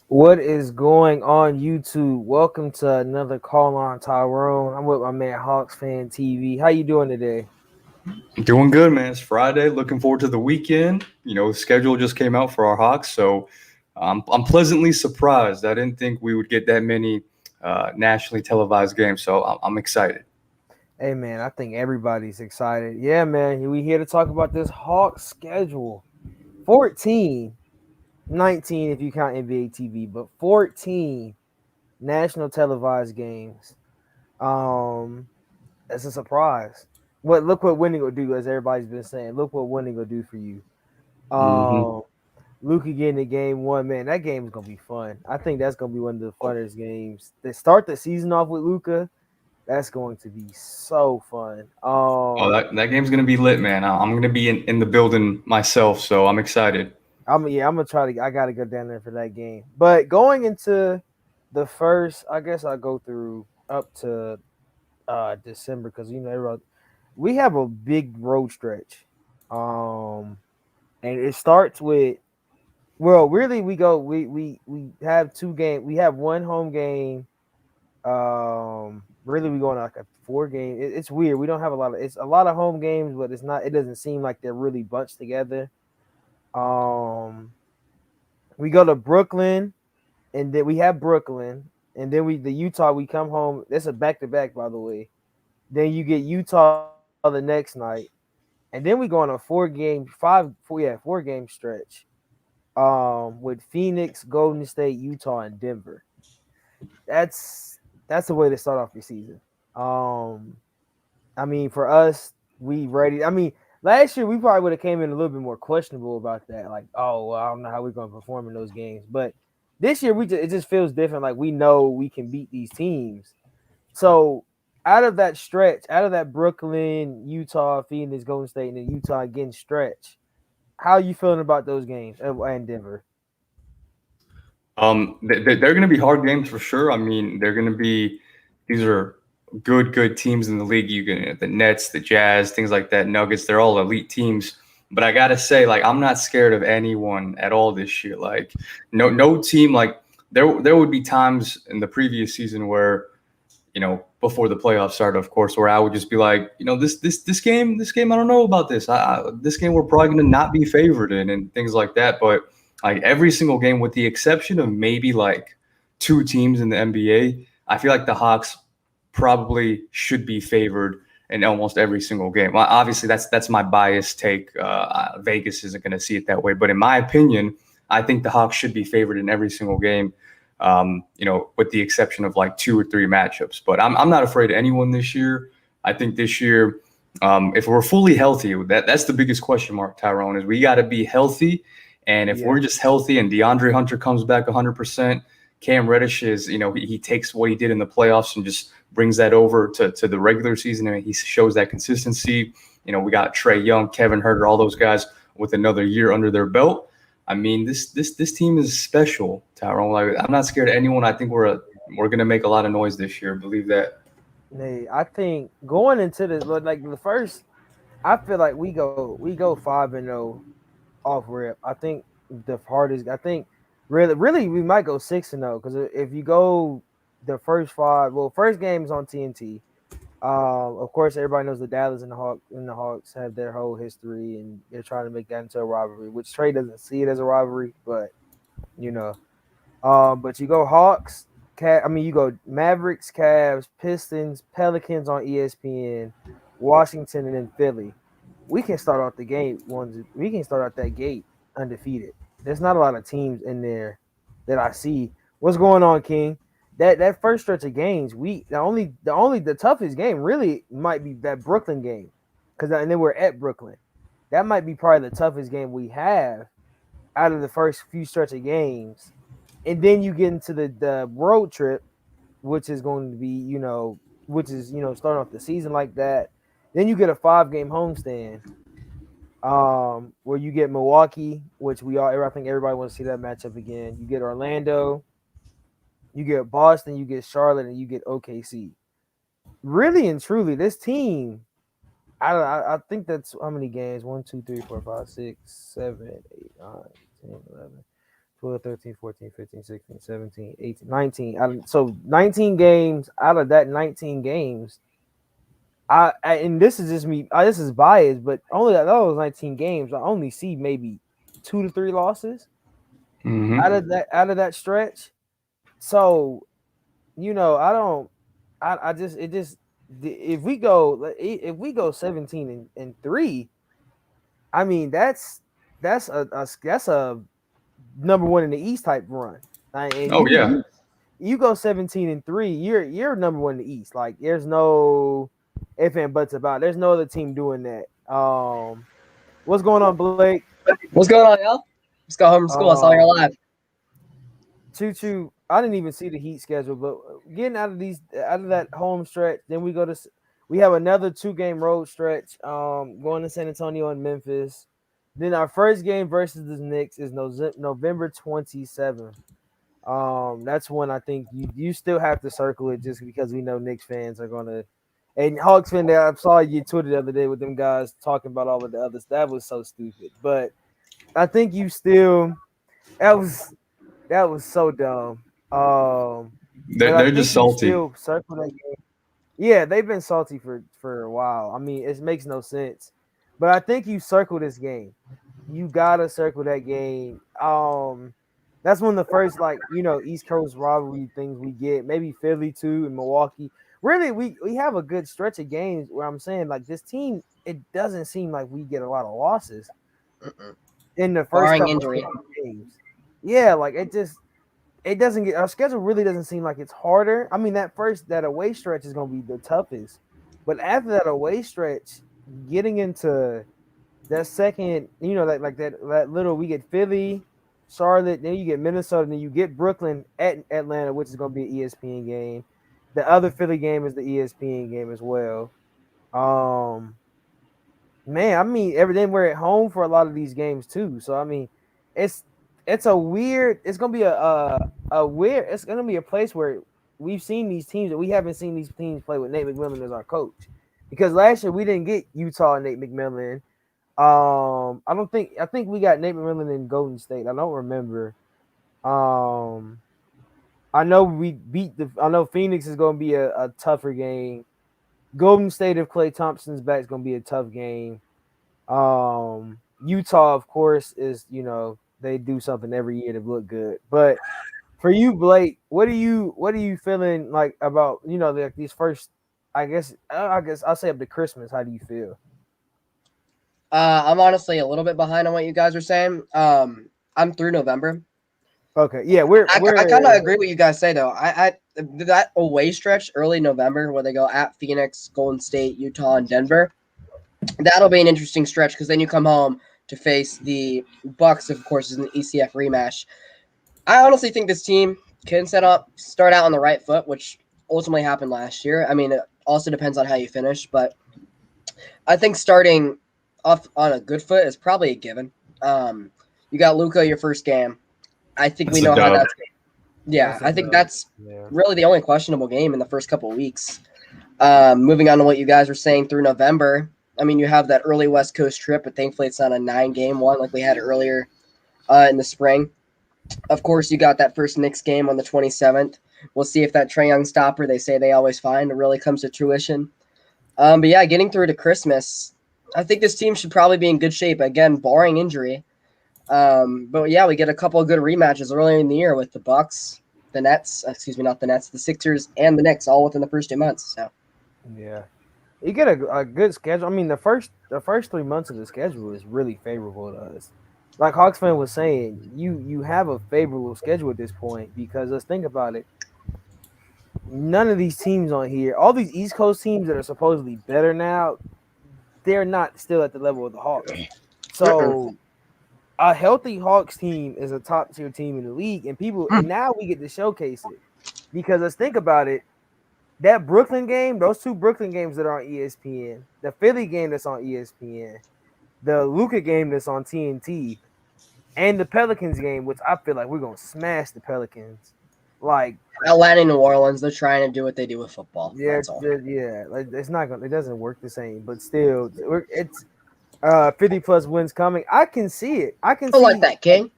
What is going on YouTube? Welcome to another call on Tyrone. I'm with my man Hawksfantv. How you doing today? Doing good, man. It's Friday. Looking forward to the weekend. The schedule just came out for our Hawks, so I'm pleasantly surprised. I didn't think we would get that many nationally televised games, so I'm excited. Hey man, I think everybody's excited. Yeah, man, we here to talk about this Hawks schedule. 14, 19 if you count NBA TV, but 14 national televised games. Um, that's a surprise. Look what winning will do, as everybody's been saying. Look what winning will do for you. hmm Um, Luka getting to game one, man, that game is gonna be fun. I think that's gonna be one of the funnest games. They start the season off with Luka. That's going to be so fun. Oh, that game's gonna be lit, man. I'm gonna be in the building myself, so I'm excited. I'm gonna try to. I gotta go down there for that game. But going into the first, I guess I'll go through up to December because we have a big road stretch. Um, and it starts with really we have two game. We have one home game. Really we going like a four game. It's weird. We don't have a lot of it's a lot of home games, but it's not. It doesn't seem like they're really bunched together. Um, we go to Brooklyn, and then we have Brooklyn, and then the Utah. We come home. That's a back to back, by the way. Then you get Utah the next night, and then we go on a four game stretch. With Phoenix, Golden State, Utah, and Denver. That's the way to start off your season. Um, I mean, for us, we ready. I mean, last year we probably would have came in a little bit more questionable about that. Like, oh, well, I don't know how we're going to perform in those games. But this year, it just feels different. Like we know we can beat these teams. So out of that stretch, out of that Brooklyn, Utah, Phoenix, Golden State, and then Utah again stretch, how are you feeling about those games and Denver? They're gonna be hard games for sure. I mean, they're gonna be these are good teams in the league. You can the Nets, the Jazz, things like that. Nuggets, they're all elite teams. But I gotta say, like, I'm not scared of anyone at all this year. Like, no team. Like, there would be times in the previous season where before the playoffs started, of course, where I would just be like, this game, I don't know about this. This game we're probably going to not be favored in and things like that. But like every single game, with the exception of maybe like two teams in the NBA, I feel like the Hawks probably should be favored in almost every single game. Well, obviously, that's my biased take. Vegas isn't going to see it that way, but in my opinion, I think the Hawks should be favored in every single game. With the exception of like two or three matchups. But I'm not afraid of anyone this year. I think this year, if we're fully healthy, that's the biggest question mark, Tyrone, is we got to be healthy. And if we're Yeah. just healthy and DeAndre Hunter comes back 100%, Cam Reddish is, he takes what he did in the playoffs and just brings that over to the regular season, and he shows that consistency. We got Trey Young, Kevin Herter, all those guys with another year under their belt. I mean, this team is special, Tyrone. Like, I'm not scared of anyone. I think we're gonna make a lot of noise this year. Believe that. Hey, I think going into this, like the first, I feel like we go 5-0 off rip. I think the hardest. I think really we might go 6-0 because if you go the first five, well, first game's on TNT. Of course, everybody knows the Dallas and the Hawks have their whole history, and they're trying to make that into a rivalry. Which Trey doesn't see it as a rivalry, but you know, but you go Hawks, you go Mavericks, Cavs, Pistons, Pelicans on ESPN, Washington, and then Philly. We can start out the game ones. We can start out that gate undefeated. There's not a lot of teams in there that I see. What's going on, King? That first stretch of games, the toughest game really might be that Brooklyn game, and then we're at Brooklyn. That might be probably the toughest game we have out of the first few stretch of games, and then you get into the road trip, which is going to be starting off the season like that. Then you get a 5 game homestand, where you get Milwaukee, which I think everybody wants to see that matchup again. You get Orlando, you get Boston, you get Charlotte, and you get OKC. Really and truly, this team, I think that's how many games? 1, 2, 3, 4, 5, 6, 7, 8, 9, 10, 11. 12, 13, 14, 15, 16, 17, 18, 19. So 19 games out of that 19 games, and this is just me. This is biased, but only out of those 19 games, I only see maybe 2 to 3 losses Mm-hmm. out of that stretch. So I don't. I just it just if we go 17 and 3, I mean that's a number one in the East type run. And Oh yeah. you go 17 and 3, you're number one in the East. Like there's no if and buts about it. There's no other team doing that. What's going on, Blake? What's going on, y'all? Just got home from school. I saw you're Um, live. Choo Choo. I didn't even see the Heat schedule, but getting out of that home stretch, then we have another 2 game road stretch. Going to San Antonio and Memphis. Then our first game versus the Knicks is November 27th. That's when I think you still have to circle it just because we know Knicks fans are gonna. And Hawks fan, I saw you Twitter the other day with them guys talking about all of the others. That was so stupid, but I think you still that was that was so dumb. But I They're think just you salty. still circle that game. Yeah, they've been salty for a while. I mean, it makes no sense. But I think you circle this game. You gotta circle that game. That's one of the first East Coast rivalry things we get. Maybe Philly too and Milwaukee. Really, we have a good stretch of games where I'm saying like this team. It doesn't seem like we get a lot of losses in the first Barring couple of injury. games. Yeah, like it doesn't get our schedule really doesn't seem like it's harder. I mean, that away stretch is gonna be the toughest. But after that away stretch, getting into that second, that little we get Philly, Charlotte, then you get Minnesota, then you get Brooklyn at Atlanta, which is gonna be an ESPN game. The other Philly game is the ESPN game as well. Um Man, I mean, everything we're at home for a lot of these games too. So I mean, it's it's a weird. It's gonna be a weird. It's gonna be a place where we've seen these teams that we haven't seen these teams play with Nate McMillan as our coach. Because last year we didn't get Utah and Nate McMillan. I don't think. I think we got Nate McMillan in Golden State. I don't remember. Um, I know we beat the. I know Phoenix is gonna be a tougher game. Golden State if Klay Thompson's back is gonna be a tough game. Utah, of course, is they do something every year to look good. But for you, Blake, what are you feeling like about these first? I guess I'll say up to Christmas. How do you feel? I'm honestly a little bit behind on what you guys are saying. I'm through November. Okay, yeah, we're I we're kind of agree with you guys say though. I that away stretch early November where they go at Phoenix, Golden State, Utah, and Denver. That'll be an interesting stretch because then you come home to face the Bucks. Of course, is an ECF rematch. I honestly think this team can start out on the right foot, which ultimately happened last year. I mean, it also depends on how you finish, but I think starting off on a good foot is probably a given. You got Luka your first game. I think we That's a know how dub. that's. Yeah, That's a I think dub. that's Yeah. really the only questionable game in the first couple of weeks. Moving on to what you guys were saying through November. I mean, you have that early West Coast trip, but thankfully it's not a 9-game one like we had earlier in the spring. Of course, you got that first Knicks game on the 27th. We'll see if that Trae Young stopper they say they always find really comes to fruition. But yeah, getting through to Christmas, I think this team should probably be in good shape again, barring injury. But yeah, we get a couple of good rematches earlier in the year with the Bucks, the Nets. Excuse me, not the Nets, the Sixers, and the Knicks, all within the first 2 months. So Yeah. You get a good schedule. I mean, the first 3 months of the schedule is really favorable to us. Like Hawksfan was saying, you have a favorable schedule at this point because let's think about it. None of these teams on here, all these East Coast teams that are supposedly better now, they're not still at the level of the Hawks. So a healthy Hawks team is a top tier team in the league, and now we get to showcase it because let's think about it. That Brooklyn game, those 2 Brooklyn games that are on ESPN, the Philly game that's on ESPN, the Luka game that's on TNT, and the Pelicans game, which I feel like we're gonna smash the Pelicans. Like, Atlanta, New Orleans, they're trying to do what they do with football. yeah, That's all. yeah, like it's not gonna, it doesn't work the same, but still, it's 50 plus wins coming. I can see it. I can I like see that, King.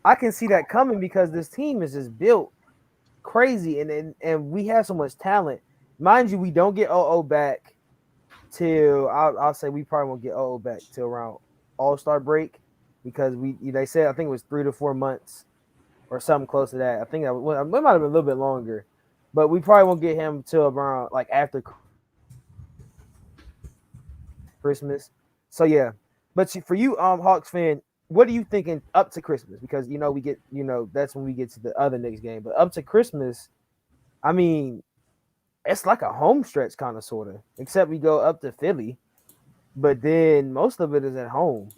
I can see that coming because this team is just built crazy, and we have so much talent. Mind you, we don't get OO back till I'll say we probably won't get OO back till around All-Star break because they said I think it was 3 to 4 months or something close to that. I think it might have been a little bit longer, but we probably won't get him till around like after Christmas. So yeah, but for you, Hawks fan, what are you thinking up to Christmas? Because we get that's when we get to the other next game, but up to Christmas, I mean, it's like a home stretch kind of sort of, except we go up to Philly, but then most of it is at home.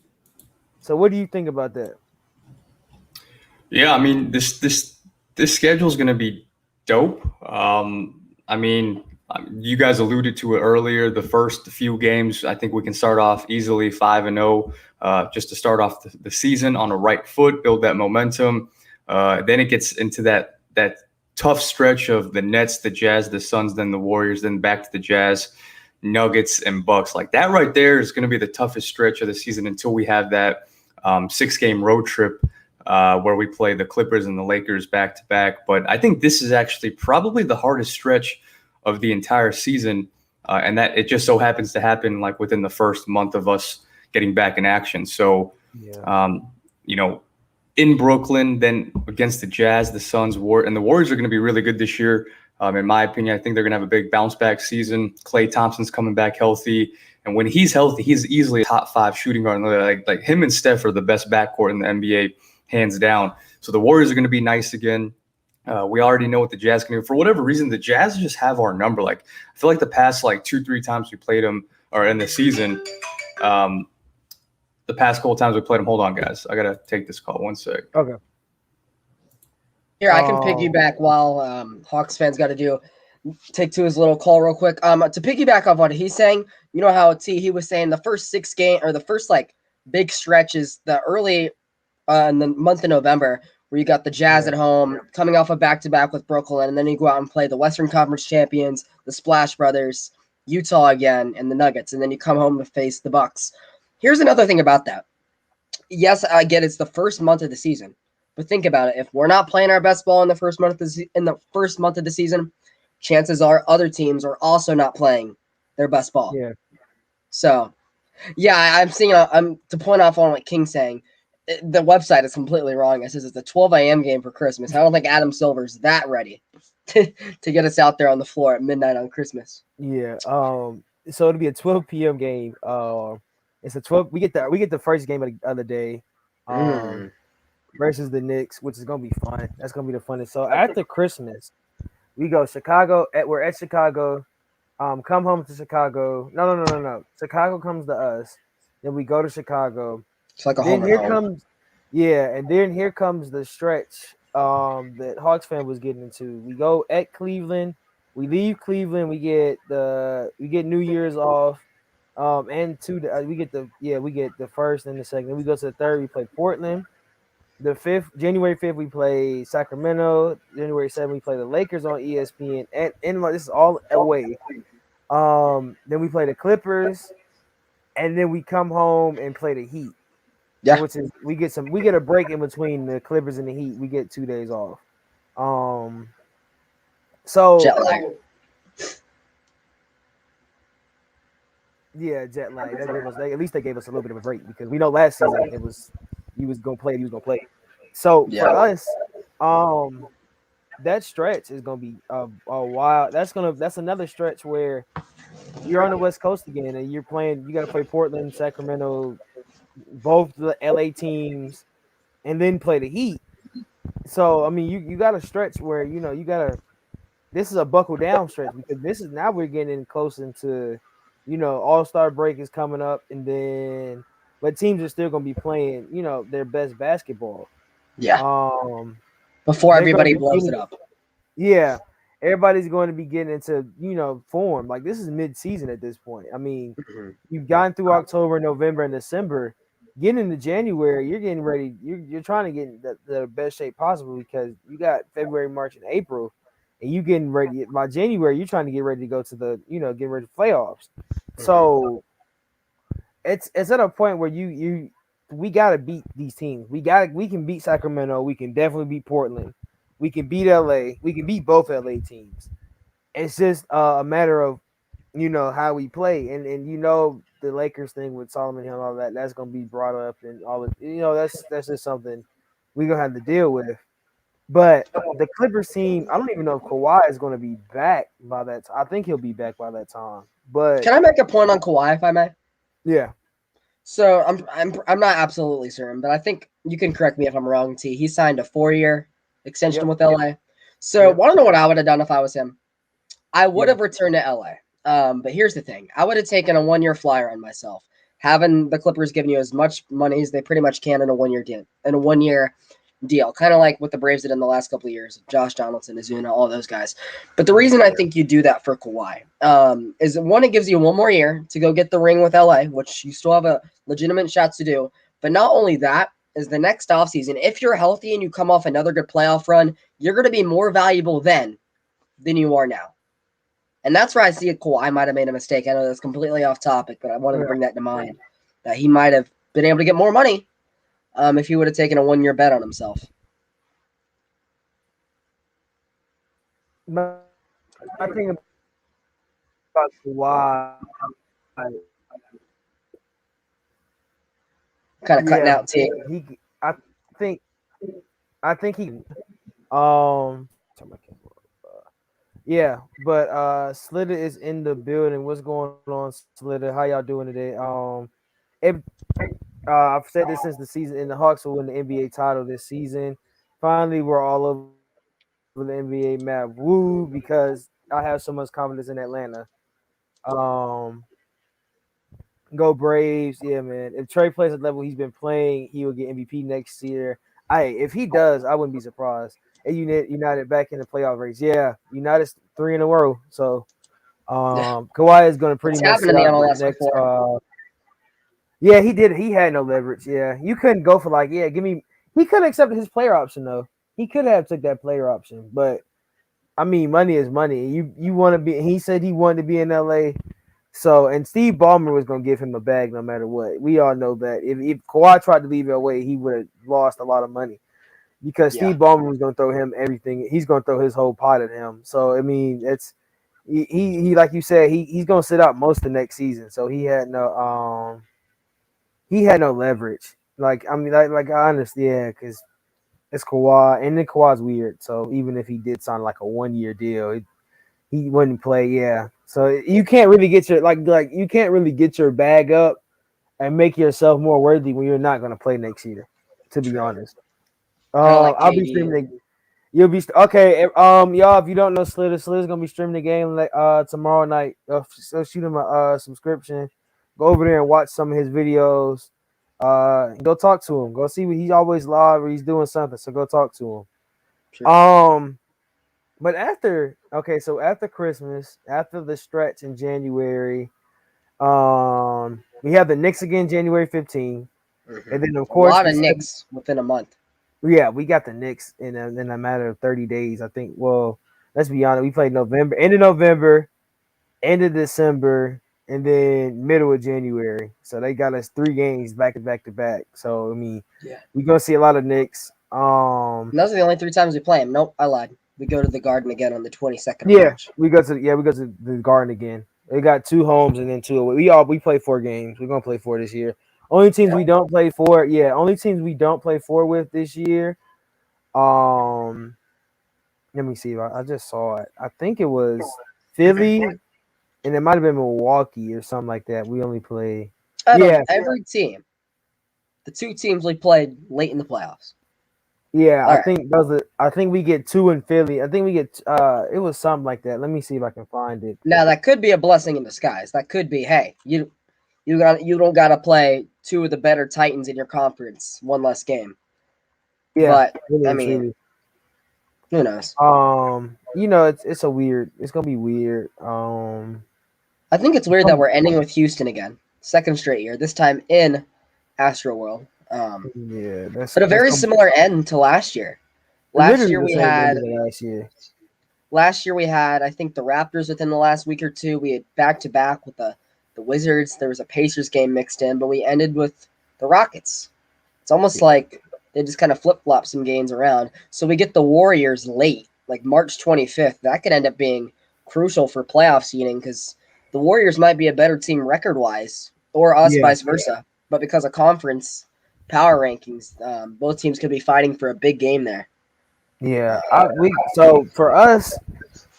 So what do you think about that? Yeah, I mean this schedule is going to be dope. I mean, you guys alluded to it earlier. The first few games, I think we can start off easily 5-0, just to start off the season on a right foot, build that momentum. Then it gets into that tough stretch of the Nets, the Jazz, the Suns, then the Warriors, then back to the Jazz, Nuggets, and Bucks. Like that right there is going to be the toughest stretch of the season until we have that 6-game road trip where we play the Clippers and the Lakers back to back. But I think this is actually probably the hardest stretch of the entire season, and that it just so happens to happen like within the first month of us getting back in action. So, Yeah. you know, in Brooklyn, then against the Jazz, the Suns, and the Warriors are going to be really good this year. In my opinion, I think they're going to have a big bounce back season. Klay Thompson's coming back healthy. And when he's healthy, he's easily a top 5 shooting guard. Like him and Steph are the best backcourt in the NBA, hands down. So the Warriors are going to be nice again. We already know what the Jazz can do. For whatever reason, the Jazz just have our number. Like I feel like the past 2-3 times we played them, or in the season, the past couple times we played them. Hold on, guys. I gotta take this call. One sec. Okay. Here, I can piggyback while Hawks fans got to take to his little call real quick. To piggyback off what he's saying, you know how he was saying the first 6 game or the first big stretch is the early in the month of November, where you got the Jazz at home, coming off a back-to-back with Brooklyn, and then you go out and play the Western Conference champions, the Splash Brothers, Utah again, and the Nuggets, and then you come home to face the Bucks. Here's another thing about that. Yes, I get it's the first month of the season, but think about it. If we're not playing our best ball in the first month of the season, chances are other teams are also not playing their best ball. Yeah. So, yeah, I'm seeing. I'm to point off on what King's saying. The website is completely wrong. It says it's a 12 a.m. game for Christmas. I don't think Adam Silver's that ready to get us out there on the floor at midnight on Christmas. Yeah. So it'll be a 12 p.m. game. It's a 12. We get the first game of the other day, versus the Knicks, which is gonna be fun. That's gonna be the funnest. So after Christmas, we go Chicago. We're at Chicago. Come home to Chicago. No. Chicago comes to us. Then we go to Chicago. It's like a Then home here and home. comes, yeah, and then here comes the stretch that Hawks fan was getting into. We go at Cleveland, we leave Cleveland, we get New Year's off, and we get the first and the second. Then we go to the third, we play Portland. The 5th, January 5th, we play Sacramento. January 7th, we play the Lakers on ESPN, and this is all away. Then we play the Clippers, and then we come home and play the Heat. Yeah. Which is we get a break in between the Clippers and the Heat. We get 2 days off. So Jet lag. Yeah, jet lag. At least they gave us a little bit of a break because we know last season he was gonna play. So for us, that stretch is gonna be a while. That's another stretch where you're on the West Coast again and you're playing. You got to play Portland, Sacramento, both the LA teams, and then play the Heat. So I mean, you got a stretch where you got to. This is a buckle down stretch because this is now we're getting close into, All-Star break is coming up, and then but teams are still going to be playing, their best basketball. Yeah. Before everybody blows it up. Yeah. Everybody's going to be getting into, form. Like this is mid-season at this point. I mean, you've gotten through October, November, and December. Getting into January, you're getting ready. You're trying to get in the best shape possible because you got February, March, and April, and you getting ready. By January, you're trying to get ready to go to the, get ready for playoffs. So it's at a point where we gotta beat these teams. We can beat Sacramento. We can definitely beat Portland. We can beat LA. We can beat both LA teams. It's just a matter of how we play, and the Lakers thing with Solomon Hill and all that. That's gonna be brought up and all of that's just something we're gonna have to deal with. But the Clippers team, I don't even know if Kawhi is going to be back by that time. I think he'll be back by that time. But Can I make a point on Kawhi, if I may? yeah, So I'm not absolutely certain, but I think you can correct me if I'm wrong. T. He signed a 4-year extension yep, with LA. So yep, want to know what I would have done if I was him? I would yeah, have returned to LA. But here's the thing: I would have taken a 1-year flyer on myself, having the Clippers giving you as much money as they pretty much can in a 1-year deal. Kind of like what the Braves did in the last couple of years. Josh Donaldson, Azuna, all those guys. But the reason I think you do that for Kawhi is one, it gives you 1 more year to go get the ring with LA, which you still have a legitimate shot to do. But not only that, is the next offseason, if you're healthy and you come off another good playoff run, you're going to be more valuable then than you are now. And that's where I see Kawhi might have made a mistake. I know that's completely off topic, but I wanted to bring that to mind, that he might have been able to get more money if he would have taken a 1-year bet on himself. I think about Kawhi. Kind of cutting Yeah, out, T. I think he. Um. Yeah, but Slitter is in the building. What's going on, Slitter? How y'all doing today? It, I've said this since the season, and the Hawks will win the NBA title this season. Finally, we're all over the NBA map. Woo! Because I have so much confidence in Atlanta. Um, go Braves! Yeah, man. If Trey plays at the level he's been playing, he will get MVP next year. If he does, I wouldn't be surprised. And United back in the playoff race. Yeah, United's 3 in a row. So Yeah, Kawhi is going to pretty it's much happened sit in the out the MLS next. before. Yeah, he did. He had no leverage. Yeah, you couldn't go for give me. He could have accepted his player option though. He could have took that player option, but I mean, money is money. You want to be. He said he wanted to be in LA. So and Steve Ballmer was going to give him a bag no matter what. We all know that if Kawhi tried to leave LA, he would have lost a lot of money because Yeah. Steve Ballmer was going to throw him everything. He's going to throw his whole pot at him. So I mean, it's he like you said, he's going to sit out most of next season. So he had no leverage. Like I mean, like I understand because it's Kawhi, and then Kawhi's weird. So even if he did sign like a 1-year deal, he wouldn't play. Yeah, so you can't really get your you can't really get your bag up and make yourself more worthy when you're not going to play next year. To be True. honest, Kind of like I'll be KD. streaming. You'll be okay. Y'all, if you don't know Slitter's gonna be streaming the game tomorrow night. So shoot him a subscription. Go over there and watch some of his videos. Go talk to him. Go see what he's always live or he's doing something. So go talk to him. Sure. But so after Christmas, after the stretch in January, we have the Knicks again January 15th, Mm-hmm. and then of A course lot of Knicks within a month. yeah, we got the Knicks in a matter of 30 days. I think. Well, let's be honest. We played end of November, end of December, and then middle of January. So they got us 3 games back to back to back. So I mean, Yeah. we're gonna see a lot of Knicks. And those are the only 3 times we play him. Nope, I lied. We go to the Garden again on the 22nd of Yeah, March. we go to the Garden again. They got 2 homes and then 2 away. We play 4 games. We're gonna play 4 this year. Only teams we don't play for. Yeah, only teams we don't play 4 with this year. Let me see. I just saw it. I think it was Philly, and it might have been Milwaukee or something like that. We only play. Out of Yeah, every team, the 2 teams we played late in the playoffs. yeah. All right. I think we get 2 in Philly. I think we get. It was something like that. Let me see if I can find it. Now that could be a blessing in disguise. That could be, hey, you don't gotta play 2 of the better Titans in your conference, 1 less game. Yeah, But really I and mean, truly. who knows? It's gonna be weird. I think it's weird that we're ending with Houston again, 2nd straight year. This time in Astro World. Yeah, But a very similar end to last year. Last literally year the we same ending had as last year. I think the Raptors within the last week or 2. We had back to back with the Wizards. There was a Pacers game mixed in, but we ended with the Rockets. It's almost like they just kind of flip flop some games around. So we get the Warriors late, like March 25th. That could end up being crucial for playoff seeding because the Warriors might be a better team record wise, or us Yeah, vice versa. But because of conference power rankings, both teams could be fighting for a big game there. yeah. So for us,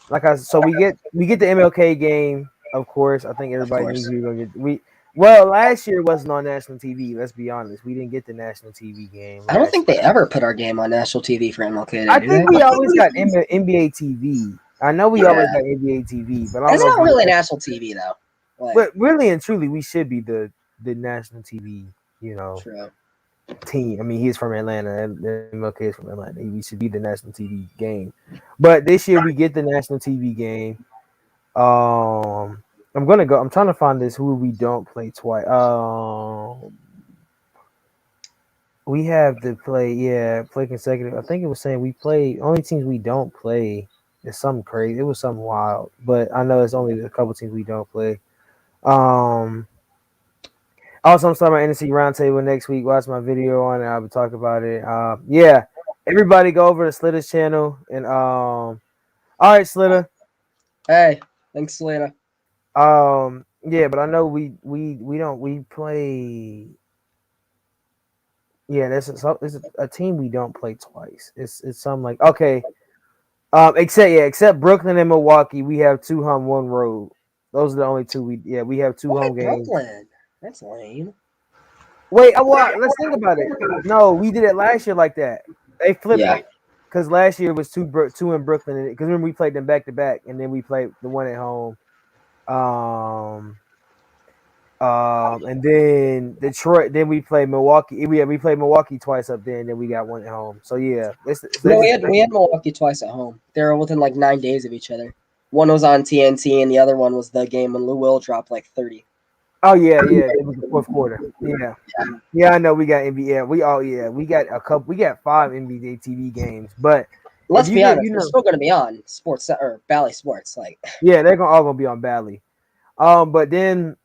we get the MLK game. Of course, I think Of everybody knew course. we were gonna get we. Well, last year it wasn't on national TV. Let's be honest, we didn't get the national TV game I don't last think year. they ever put our game on national TV for MLK Day, I do they? think we always got NBA TV. I know we always Yeah. got NBA TV, but I don't It's know if not we. really national TV though. Like, But really and truly, we should be the national TV. You know, true. team. I mean, he's from Atlanta, and MLK is from Atlanta. We should be the national TV game. But this year we get the national TV game. I'm gonna go. I'm trying to find this who we don't play twice. We have to play. Yeah, play consecutive. I think it was saying we play only teams we don't play. It's something crazy. It was something wild, but I know it's only a couple teams we don't play. Um. Also, I'm starting my NFC roundtable next week. Watch my video on it. I'll be talking about it. Yeah, everybody go over to Slitter's channel and all right, Slitter. Hey, thanks, Selena. Yeah, but I know we don't we play. Yeah, it's a team we don't play twice. It's something like okay. Except Brooklyn and Milwaukee, we have 2 home, 1 road. Those are the only two we have 2 Why home games. Brooklyn? That's lame. Wait, let's think about it. No, we did it last year like that. They flipped Yeah. it because last year it was two in Brooklyn. Because remember we played them back to back, and then we played the one at home. And then Detroit. Then we played Milwaukee. We played Milwaukee twice up there, and then we got one at home. So yeah, No, we had Milwaukee twice at home. They were within like 9 days of each other. One was on TNT, and the other one was the game when Lou Will dropped like 30. Oh yeah. It was the fourth quarter. Yeah. I know we got NBA. We got a couple. We got 5 NBA TV games, but Let's be honest, you they're know, still going to be on Sports or Bally Sports. Like, yeah, they're all gonna be on Bally. But then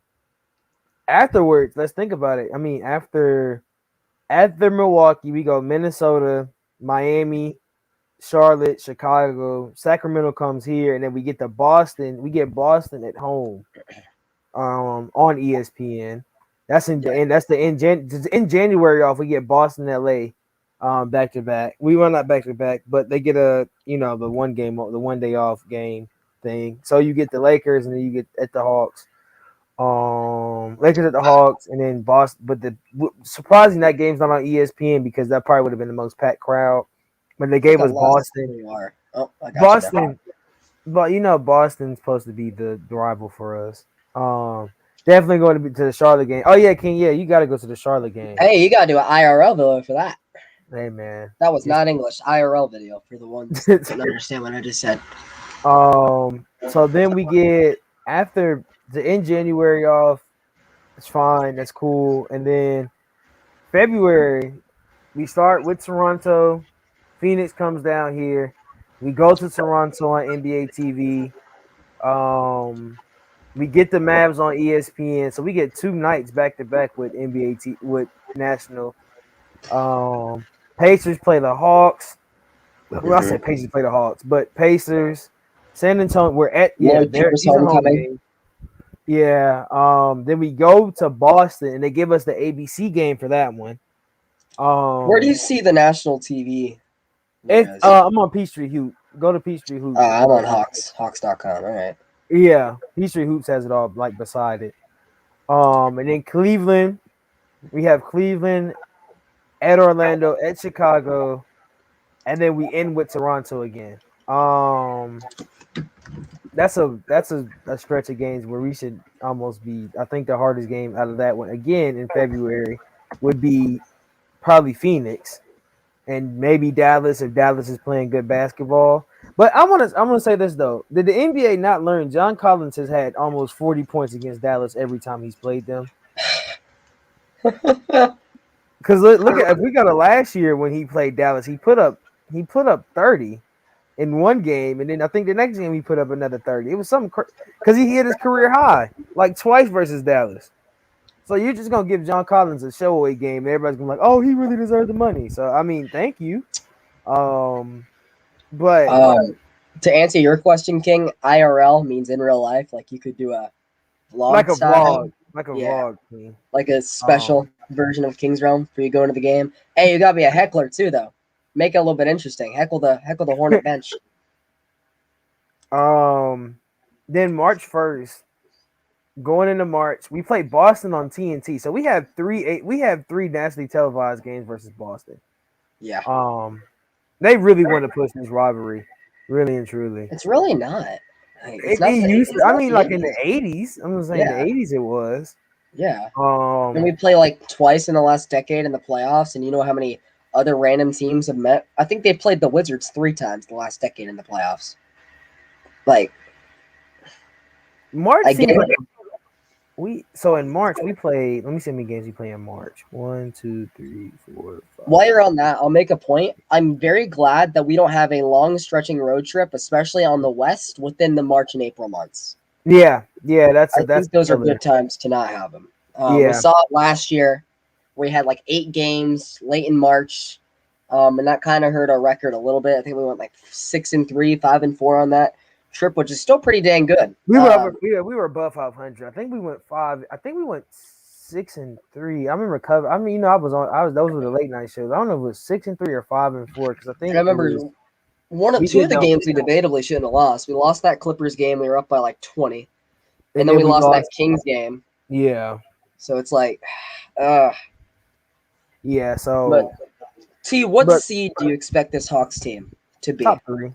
afterwards, let's think about it. I mean, after Milwaukee, we go Minnesota, Miami, Charlotte, Chicago, Sacramento comes here, and then we get to Boston. We get Boston at home, on ESPN. That's in January off. We get Boston, LA, back to back. We run not back to back, but they get the 1 day off game thing. So you get the Lakers, and then you get at the Hawks. Lakers at the Hawks, and then Boston. But surprising that game's not on ESPN because that probably would have been the most packed crowd. But they gave us Boston. Oh, I got Boston, but Boston's supposed to be the rival for us. Definitely going to the Charlotte game. Oh yeah, King. Yeah, you got to go to the Charlotte game. Hey, you got to do an IRL video for that. Hey man, That was not English. IRL video for the ones that don't understand what I just said. So then we get after the end January off. It's fine. That's cool. And then February, we start with Toronto. Phoenix comes down here. We go to Toronto on NBA TV. We get the Mavs on ESPN. So we get 2 nights back to back with with national. Pacers play the Hawks. Well, I said Pacers play the Hawks, but Pacers, San Antonio. We're at these are home games. Yeah. Then we go to Boston, and they give us the ABC game for that one. Where do you see the national TV? I'm on Peachtree Hoop. Go to Peachtree Hoop. I'm on Hawks.com. All right. Yeah, Peachtree Hoops has it all like beside it. And then Cleveland, we have Cleveland at Orlando, at Chicago, and then we end with Toronto again. That's a stretch of games where we should almost be. I think the hardest game out of that one again in February would be probably Phoenix and maybe Dallas if Dallas is playing good basketball. But I'm gonna say this though: did the NBA not learn? John Collins has had almost 40 points against Dallas every time he's played them. Because look at if we got a last year when he played Dallas, he put up 30 in one game, and then I think the next game he put up another 30. It was something because he hit his career high like twice versus Dallas. So you're just gonna give John Collins a showaway game, and everybody's gonna be like, "Oh, he really deserved the money." So I mean, thank you. But To answer your question, King, IRL means in real life. Like you could do a like vlog a style. vlog, like a Yeah. vlog thing. Like a special version of King's Realm for you going to the game. Hey, you gotta be a heckler too, though. Make it a little bit interesting. Heckle the Hornet bench. Then March 1st, going into March, we play Boston on TNT. So we have three nationally televised games versus Boston. Yeah. They really want to push this rivalry, really and truly. It's really not. Like, It used to. I mean, like in the '80s. I'm gonna say in the '80s it was. Yeah. And we play like twice in the last decade in the playoffs, and you know how many other random teams have met? I think they played the Wizards 3 times the last decade in the playoffs. Like March I seems get like it. so in March we played. Let me see how many games we play in March. 1, 2, 3, 4, 5. While you're on that, I'll make a point. I'm very glad that we don't have a long stretching road trip, especially on the West, within the March and April months. Yeah, that's I think those are good times to not have them. We saw it last year. We had like 8 games late in March, and that kind of hurt our record a little bit. I think we went like 6-3, 5-4 on that trip, which is still pretty dang good. We were above 500. I think we went 5. I think we went 6-3. I remember cover. I mean, those were the late night shows. I don't know if it was 6-3 or 5-4 because I think I remember two of the games we debatably shouldn't have lost. We lost that Clippers game. We were up by like 20, and then we lost that Kings game. Yeah. So it's like, yeah. So, but T, what seed do you expect this Hawks team to be? Top 3.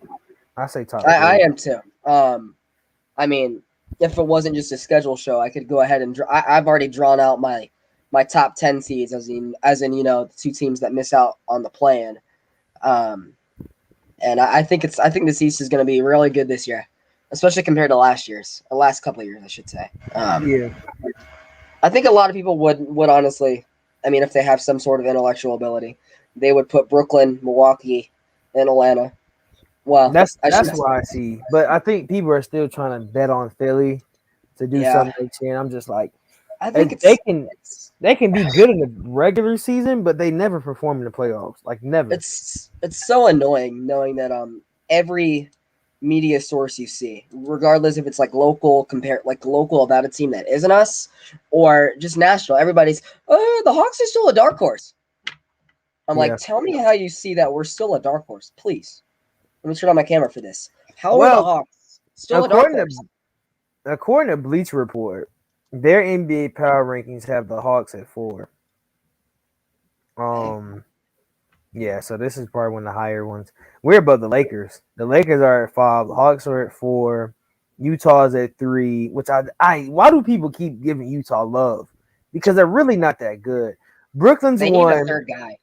I say top 3. I am too. I mean, if it wasn't just a schedule show, I could go ahead and I've already drawn out my top 10 seeds as in the 2 teams that miss out on the play-in. And I think this East is going to be really good this year, especially compared to last couple of years, I should say. Yeah. I think a lot of people would honestly, I mean, if they have some sort of intellectual ability, they would put Brooklyn, Milwaukee, and Atlanta. Well, that's what I see. But I think people are still trying to bet on Philly to do something next year. I'm just like, I think they can be good in the regular season, but they never perform in the playoffs. Like never. It's so annoying knowing that every media source you see, regardless if it's like local about a team that isn't us or just national, everybody's the Hawks are still a dark horse. I'm like, tell me how you see that we're still a dark horse, please. Let me turn on my camera for this. How are the Hawks still a dark horse? According to Bleach Report, their NBA power rankings have the Hawks at 4. Yeah, so this is probably one of the higher ones. We're above the Lakers. The Lakers are at 5. The Hawks are at 4. Utah's at 3. Which why do people keep giving Utah love? Because they're really not that good. Brooklyn's 1. They need a third guy.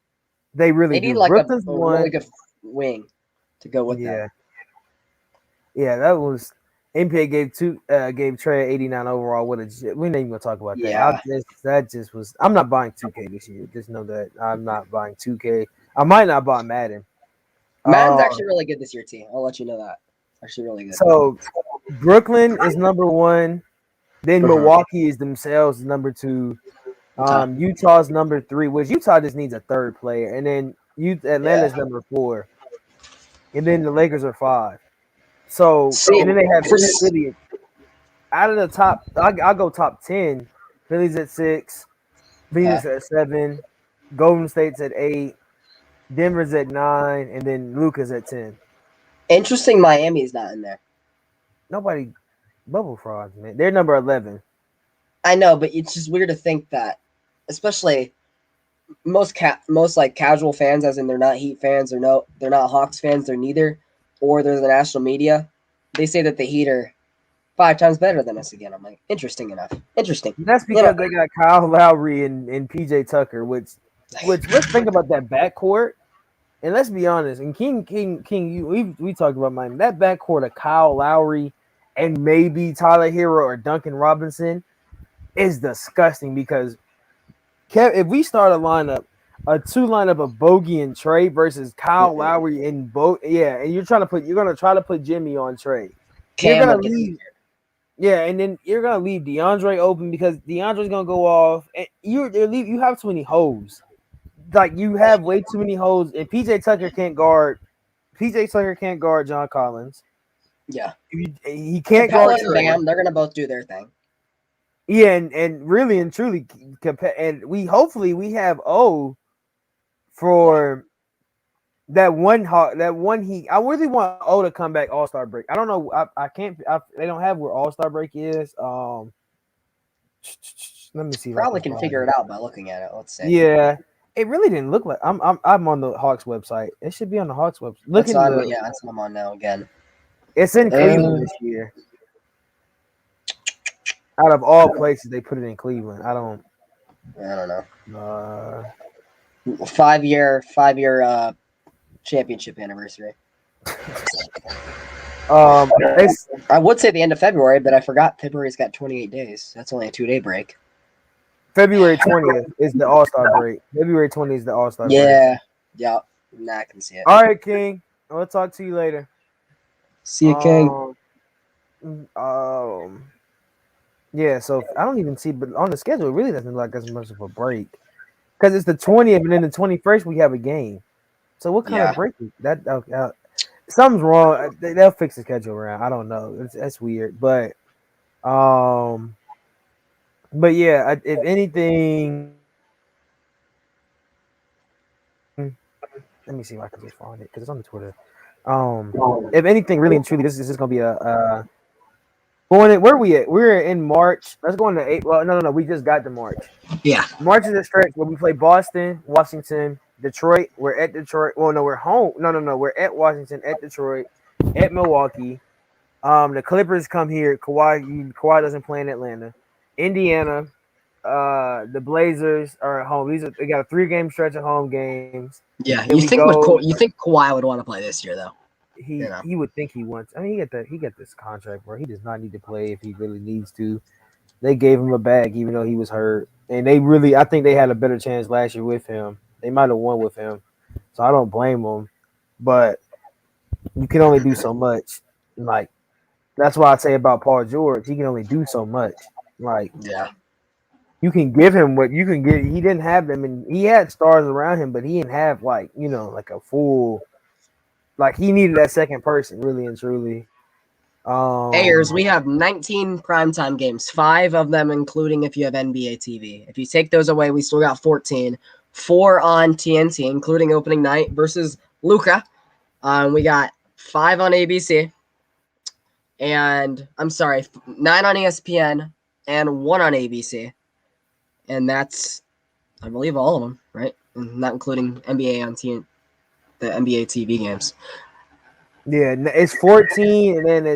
They really need do. Like Brooklyn's a 1. really good wing to go with that. Yeah, that was NBA gave Trey 89 overall. We ain't even gonna talk about that. Yeah. I'm not buying 2K this year. Just know that I'm not buying 2K. I might not buy Madden. Madden's actually really good this year, T. I'll let you know that. Actually really good. So Brooklyn is number 1. Then Milwaukee is themselves number 2. Utah's number 3, which Utah just needs a third player. And then Atlanta's number 4. And then the Lakers are 5. So and then they have Philly. Out of the top, I'll go top 10. Philly's at 6. Phoenix at 7. Golden State's at 8. Denver's at 9. And then Luka's at 10. Interesting, Miami's not in there. Nobody bubble frauds, man. They're number 11. I know, but it's just weird to think that, especially most like casual fans, as in they're not Heat fans, they're not Hawks fans, they're neither, or they're the national media. They say that the Heat are 5 times better than us again. I'm like, interesting enough. Interesting. That's because they got Kyle Lowry and PJ Tucker, which let's think about that backcourt. And let's be honest, and King, we talked about mine. That backcourt of Kyle Lowry and maybe Tyler Hero or Duncan Robinson is disgusting because if we start a 2 lineup of Bogey and Trey versus Kyle Lowry and and you're gonna try to put Jimmy on Trey. You're gonna leave. Yeah, and then you're gonna leave DeAndre open because DeAndre's gonna go off, and you have too many holes. Like you have way too many holes, and PJ Tucker can't guard. PJ Tucker can't guard John Collins. Yeah. He can't Capella guard and Trey. Bam, they're gonna both do their thing. Yeah, and really and truly, and we hopefully we have O for that one heat. I really want O to come back All-Star break. I don't know. I can't. They don't have where All-Star break is. Let me see. Probably can figure it out by looking at it. Let's see. Yeah, it really didn't look like. I'm on the Hawks website. It should be on the Hawks website. That's what I'm on now again. It's in Cleveland this year. Out of all places, they put it in Cleveland. I don't know. 5-year championship anniversary. I would say the end of February, but I forgot February's got 28 days. That's only a 2-day break. February 20th is the All-Star break. February 20th is the All-Star break. Yeah. Now I can see it. All right, King. I'll talk to you later. See you, King. Yeah, so I don't even see, but on the schedule, it really doesn't look like as much of a break. Because it's the 20th, and then the 21st, we have a game. So what kind of break is that? Something's wrong. They'll fix the schedule around. I don't know. That's weird. But yeah, if anything, let me see if I can just find it because it's on the Twitter. If anything, really and truly, this is just gonna be a going in. Where are we at? We're in March. Let's go into 8. Well, no. We just got to March. Yeah, March is a stretch where we play Boston, Washington, Detroit. We're at Detroit. Well, no, we're home. No. We're at Washington, at Detroit, at Milwaukee. The Clippers come here. Kawhi doesn't play in Atlanta. Indiana. The Blazers are at home. They got a 3-game stretch of home games. Yeah, you think Kawhi would want to play this year though? He would think he wants. I mean, he got this contract where he does not need to play if he really needs to. They gave him a bag even though he was hurt, and I think they had a better chance last year with him. They might have won with him, so I don't blame them. But you can only do so much. Like that's why I say about Paul George, he can only do so much. Like you can give him what you can get. He didn't have them, and he had stars around him, but he didn't have like a full. Like he needed that second person, really and truly. Ayers, we have 19 primetime games, 5 of them including if you have NBA TV. If you take those away, we still got 14. 4 on TNT, including opening night versus Luka. We got 5 on ABC, and 9 on ESPN and 1 on ABC, and that's, I believe, all of them, right? Not including NBA on the NBA TV games. Yeah, it's 14, and then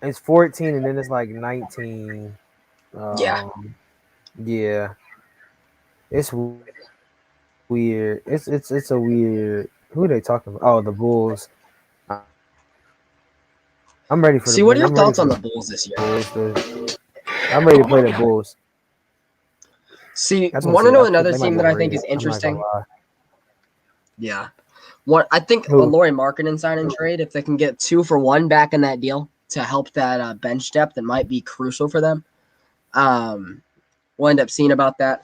it's 14, and then it's like 19. Yeah, it's weird. It's a weird. Who are they talking about? Oh, the Bulls. I'm ready for. What are your thoughts on the Bulls this year? I'm ready to play the Bulls. Want to know another team that I think is interesting? Yeah. I think a Lauri Markkanen sign and trade, if they can get 2 for 1 back in that deal to help that bench depth, that might be crucial for them. We'll end up seeing about that.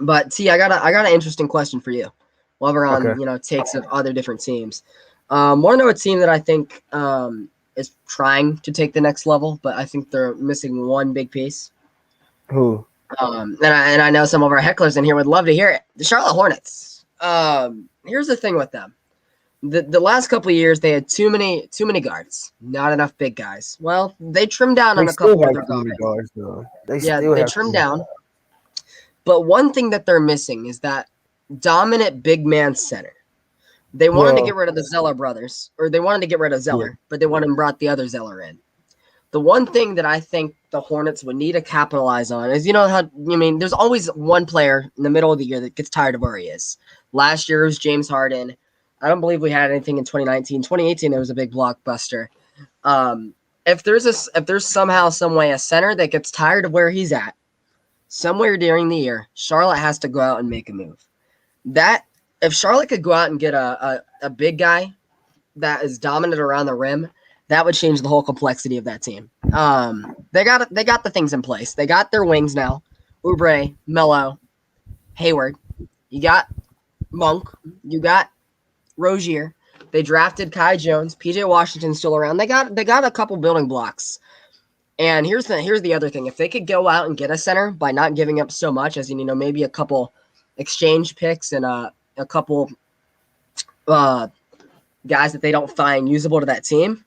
But I got an interesting question for you. While we're on takes of other different teams, want to know a team that I think is trying to take the next level, but I think they're missing one big piece. Who? And I know some of our hecklers in here would love to hear it. The Charlotte Hornets. Here's the thing with them. The last couple of years, they had too many guards, not enough big guys. Well, they trimmed down on a couple of their guards, though. They trimmed down. But one thing that they're missing is that dominant big man center. They wanted to get rid of the Zeller brothers, or they wanted to get rid of Zeller, but they went and brought the other Zeller in. The one thing that I think the Hornets would need to capitalize on is, there's always one player in the middle of the year that gets tired of where he is. Last year was James Harden. I don't believe we had anything in 2019. 2018, it was a big blockbuster. If there's somehow, some way, a center that gets tired of where he's at, somewhere during the year, Charlotte has to go out and make a move. If Charlotte could go out and get a big guy that is dominant around the rim, That would change the whole complexity of that team. They got the things in place. They got their wings now. Oubre, Melo, Hayward. You got Monk. You got Rozier. They drafted Kai Jones. PJ Washington's still around. They got a couple building blocks. And here's the other thing. If they could go out and get a center by not giving up so much, as in, maybe a couple exchange picks and a couple guys that they don't find usable to that team,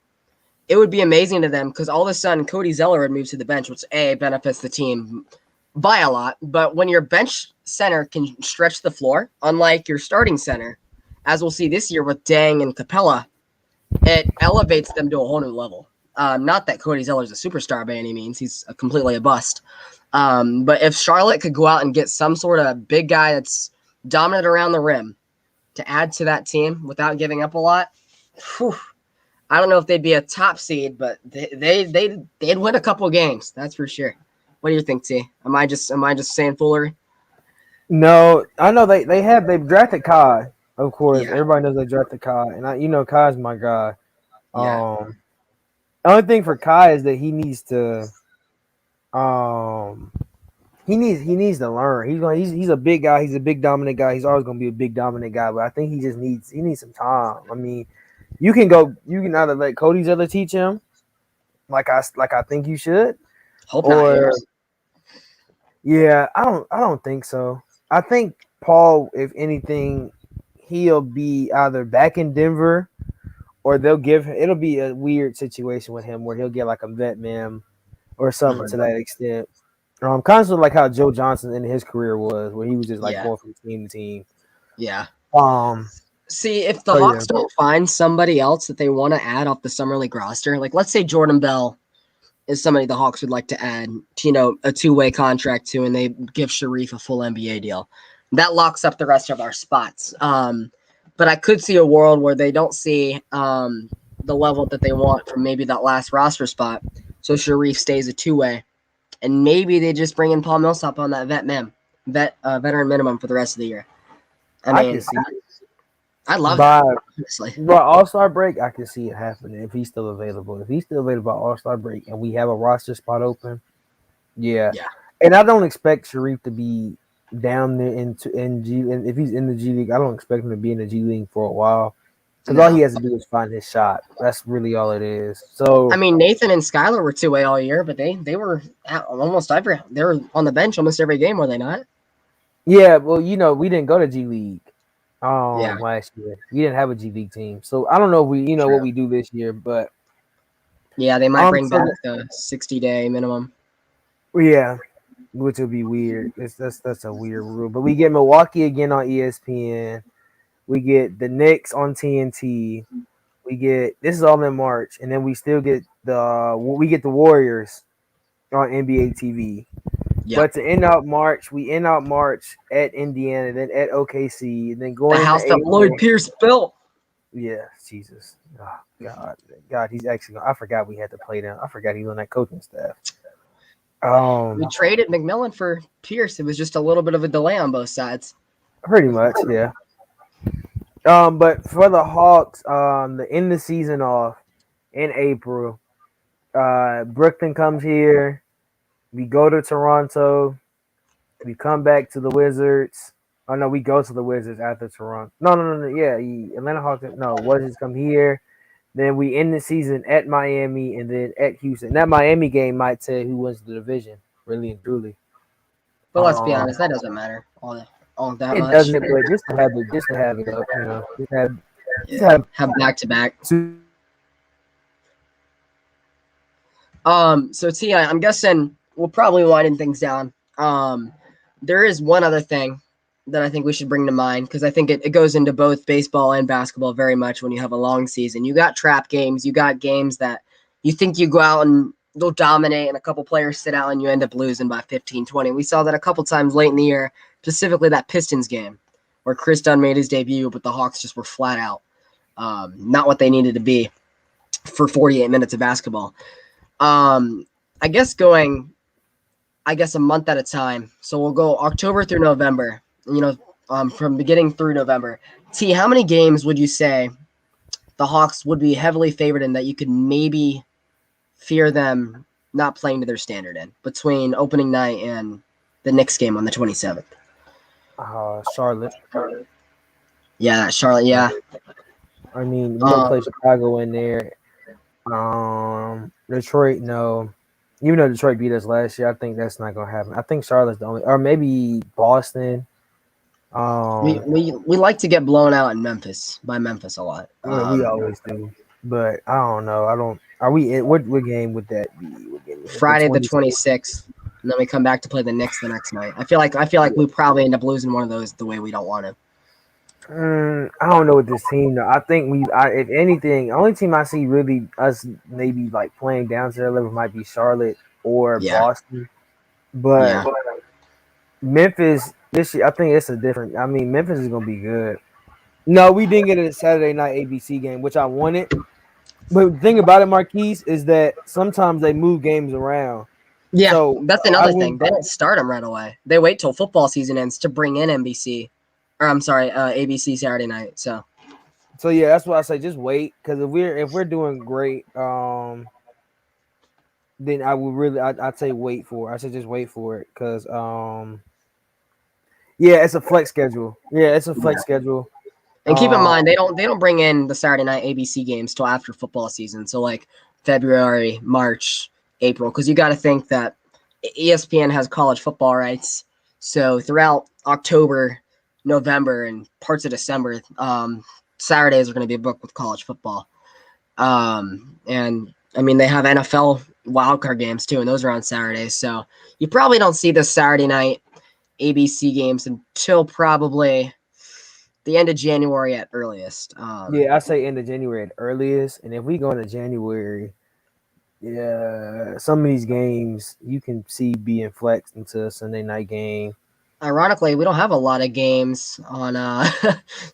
it would be amazing to them because all of a sudden Cody Zeller would move to the bench, which benefits the team by a lot. But when your bench center can stretch the floor, unlike your starting center, as we'll see this year with Dang and Capella, it elevates them to a whole new level. Not that Cody Zeller is a superstar by any means. He's completely a bust. But if Charlotte could go out and get some sort of big guy that's dominant around the rim to add to that team without giving up a lot, I don't know if they'd be a top seed, but they'd win a couple games. That's for sure. What do you think, T? Am I just saying foolery? No, I know they've drafted Kai. Of course, Yeah. everybody knows they drafted Kai, and Kai's my guy. Yeah. The only thing for Kai is that he needs to, he needs to learn. He's a big guy. He's a big dominant guy. He's always gonna be a big dominant guy. But I think he needs some time. I mean, you can either let Cody Zeller teach him, like I think you should, Hope not. or yeah, I don't think so. I think Paul, if anything, he'll be either back in Denver. Or it'll be a weird situation with him where he'll get like a vet mem or something to that extent. Kind of like how Joe Johnson in his career was, where he was just like going from team to team. Yeah. See, if the Hawks don't find somebody else that they want to add off the Summer League roster, like let's say Jordan Bell is somebody the Hawks would like to add, a two-way contract to, and they give Sharif a full NBA deal. That locks up the rest of our spots. But I could see a world where they don't see the level that they want from maybe that last roster spot. So Sharif stays a two-way. And maybe they just bring in Paul Millsap on that veteran minimum for the rest of the year. I can see it. I love that, honestly. But All-Star break, I can see it happening if he's still available. If he's still available by All-Star break and we have a roster spot open, yeah. And I don't expect Sharif to be down there and if he's in the G League, I don't expect him to be in the G League for a while. Because all he has to do is find his shot. That's really all it is. So I mean, Nathan and Skylar were two-way all year, but they were they were on the bench almost every game, were they not? Yeah, well, we didn't go to G League last year. We didn't have a G League team. So I don't know if we what we do this year, but yeah, they might bring back the 60-day minimum. Yeah. Which would be weird. That's a weird rule. But we get Milwaukee again on ESPN. We get the Knicks on TNT. This is all in March, and then we still get the Warriors on NBA TV. Yep. But to end out March, we end out March at Indiana, then at OKC, and then going the house that Lloyd Pierce built. Yeah, Jesus. Oh, God, he's actually. I forgot we had to play them. I forgot he was on that coaching staff. We traded McMillan for Pierce. It was just a little bit of a delay on both sides. Pretty much, yeah. But for the Hawks, the end of the season off in April, Brooklyn comes here. We go to Toronto. We come back to the Wizards. Oh no, we go to the Wizards after Toronto. No. Yeah, Atlanta Hawks. No, Wizards come here. Then we end the season at Miami and then at Houston. That Miami game might tell who wins the division, really and truly. But let's be honest, that doesn't matter all that much. It doesn't, but just to have it up, just have back to back. So T, I'm guessing we'll probably winding things down. There is one other thing that I think we should bring to mind, because I think it goes into both baseball and basketball very much when you have a long season. You got trap games. You got games that you think you go out and they'll dominate and a couple players sit out and you end up losing by 15, 20. We saw that a couple times late in the year, specifically that Pistons game where Chris Dunn made his debut, but the Hawks just were flat out not what they needed to be for 48 minutes of basketball. I guess a month at a time. So we'll go October through November. From beginning through November. T, how many games would you say the the Hawks would be heavily favored in that you could maybe fear them not playing to their standard in between opening night and the Knicks game on the 27th? Charlotte. Yeah, Charlotte. Yeah. I mean, we're gonna play Chicago in there. Detroit, no. Even though Detroit beat us last year, I think that's not gonna happen. I think Charlotte's the only, or maybe Boston. We like to get blown out in Memphis by Memphis a lot. We always do, but I don't know. I don't. Are we? What game would that be? What game is it? Friday the 26th, and then we come back to play the Knicks the next night. I feel like we probably end up losing one of those the way we don't want to. I don't know with this team though. I think if anything, the only team I see really us maybe like playing down to their level might be Charlotte or Boston, but Memphis this year I think it's a different. I mean, Memphis is gonna be good. No, we didn't get a Saturday night ABC game, which I wanted. But the thing about it, Marquise, is that sometimes they move games around. Yeah, so that's another thing. They don't start them right away. They wait till football season ends to bring in ABC. Or I'm sorry, ABC Saturday night. So yeah, that's why I say just wait, because if we're doing great, then I would really I'd say wait for it. I should just wait for it, because it's a flex schedule. Yeah, it's a flex schedule. And keep in mind they don't bring in the Saturday night ABC games till after football season. So like February, March, April, because you got to think that ESPN has college football rights. So throughout October, November, and parts of December, Saturdays are going to be booked with college football. And I mean, they have NFL wildcard games too, and those are on Saturdays. So you probably don't see the Saturday night ABC games until probably the end of January at earliest. I say end of January at earliest. And if we go into January, some of these games you can see being flexed into a Sunday night game. Ironically, we don't have a lot of games on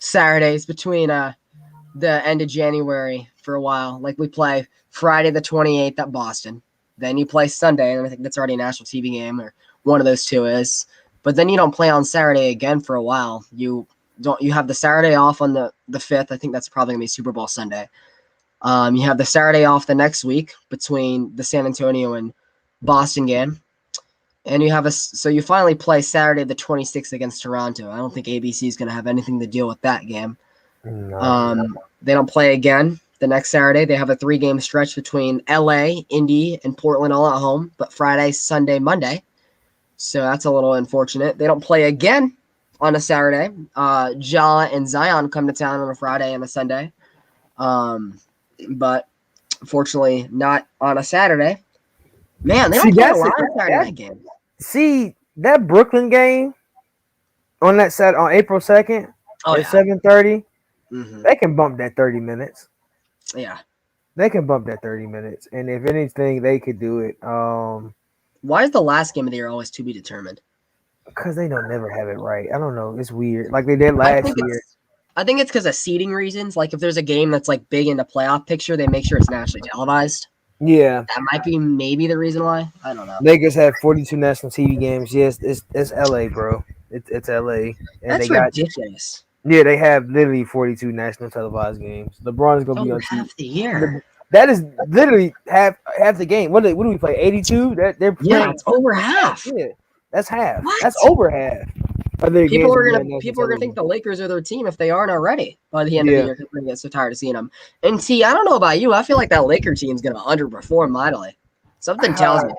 Saturdays between the end of January for a while. Like we play Friday the 28th at Boston. Then you play Sunday, and I think that's already a national TV game, or one of those two is. But then you don't play on Saturday again for a while. You have the Saturday off on the 5th. I think that's probably going to be Super Bowl Sunday. You have the Saturday off the next week between the San Antonio and Boston game. And so you finally play Saturday the 26th against Toronto. I don't think ABC is going to have anything to deal with that game. No. They don't play again the next Saturday. They have a 3-game stretch between LA, Indy, and Portland all at home, but Friday, Sunday, Monday. So that's a little unfortunate. They don't play again on a Saturday. Ja and Zion come to town on a Friday and a Sunday. But fortunately not on a Saturday. Man, they don't play a lot of Saturday night games. See, that Brooklyn game on April 2nd at 7:30, they can bump that 30 minutes. Yeah. They can bump that 30 minutes. And if anything, they could do it. Why is the last game of the year always to be determined? Because they don't never have it right. I don't know. It's weird. Like they did last year. I think it's because of seeding reasons. Like if there's a game that's like big in the playoff picture, they make sure it's nationally televised. Yeah. That might be maybe the reason why. I don't know. Lakers have 42 national TV games. Yes, it's LA, bro. It's LA. And that's ridiculous. Yeah, they have literally 42 national televised games. LeBron is going to be on half the year. That is literally half the game. What do we play? 82? They're playing. It's over half. Yeah, that's half. What? That's over half. People are gonna think the Lakers are their team if they aren't already by the end of the year. Because we're gonna get so tired of seeing them. And T, I don't know about you. I feel like that Laker team's gonna underperform mightily. Something tells me.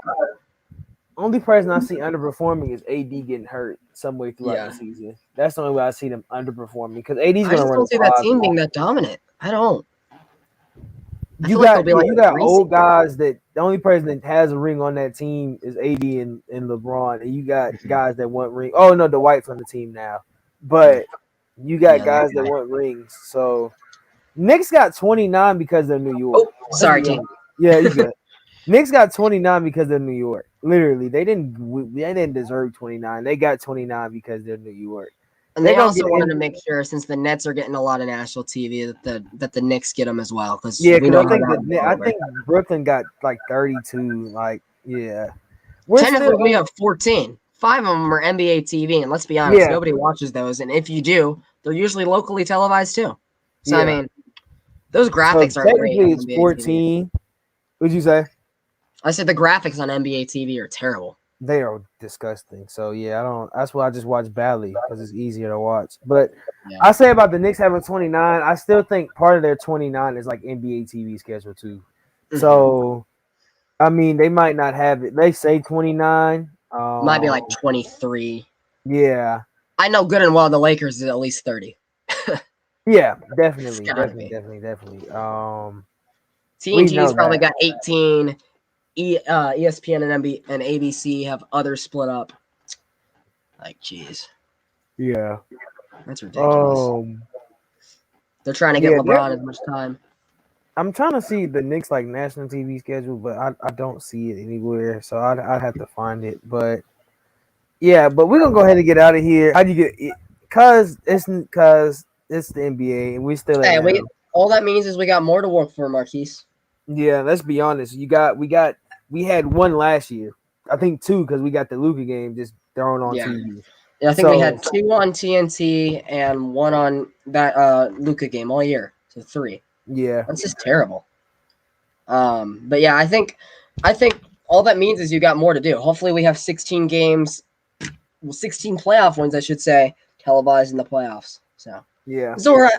Only person I see underperforming is AD getting hurt some way throughout the season. That's the only way I see them underperforming because AD's gonna run. I don't see that team being that dominant. I don't. You got old guys that the only person that has a ring on that team is AD and LeBron, and you got guys that want ring. Oh no, the White's on the team now, but you got guys that want rings. So Knicks got 29 because they're New York. Oh, sorry, team. Yeah, you good. Knicks got 29 because they're New York. Literally, they didn't deserve 29. They got 29 because they're New York. And they also wanted to make sure, since the Nets are getting a lot of national TV, that the Knicks get them as well. Because I think Brooklyn got like 32. Like, yeah. Technically, we have 14. 5 of them are NBA TV, and let's be honest, nobody watches those. And if you do, they're usually locally televised too. So I mean, Those So graphics aren't great technically on it's NBA TV. 14. What'd you say? I said the graphics on NBA TV are terrible. They are disgusting. So yeah, I don't. That's why I just watch Bally because it's easier to watch. But Yeah. I say about the Knicks having 29. I still think part of their 29 is like NBA TV schedule too. So I mean, they might not have it. They say 29. Might be like 23. Yeah. I know good and well the Lakers is at least 30. Yeah, It's definitely, gotta be. definitely. We know TNT's probably that. got 18. ESPN and ABC have others split up. Like, jeez, Yeah. that's ridiculous. They're trying to get LeBron as much time. I'm trying to see the Knicks like national TV schedule, but I don't see it anywhere. So I'd have to find it. But yeah, but we're gonna go ahead and get out of here. How do you get it? Cause it's the NBA and we still Hey, Atlanta. all that means is we got more to work for, Marquise. Yeah, let's be honest. We had one last year. I think two because we got the Luka game just thrown on TV. Yeah, I think we had 2 on TNT and 1 on that Luca game all year. So 3. Yeah. That's just terrible. But yeah, I think all that means is you got more to do. Hopefully we have 16 games, 16 playoff wins, I should say, televised in the playoffs. So yeah. Zora,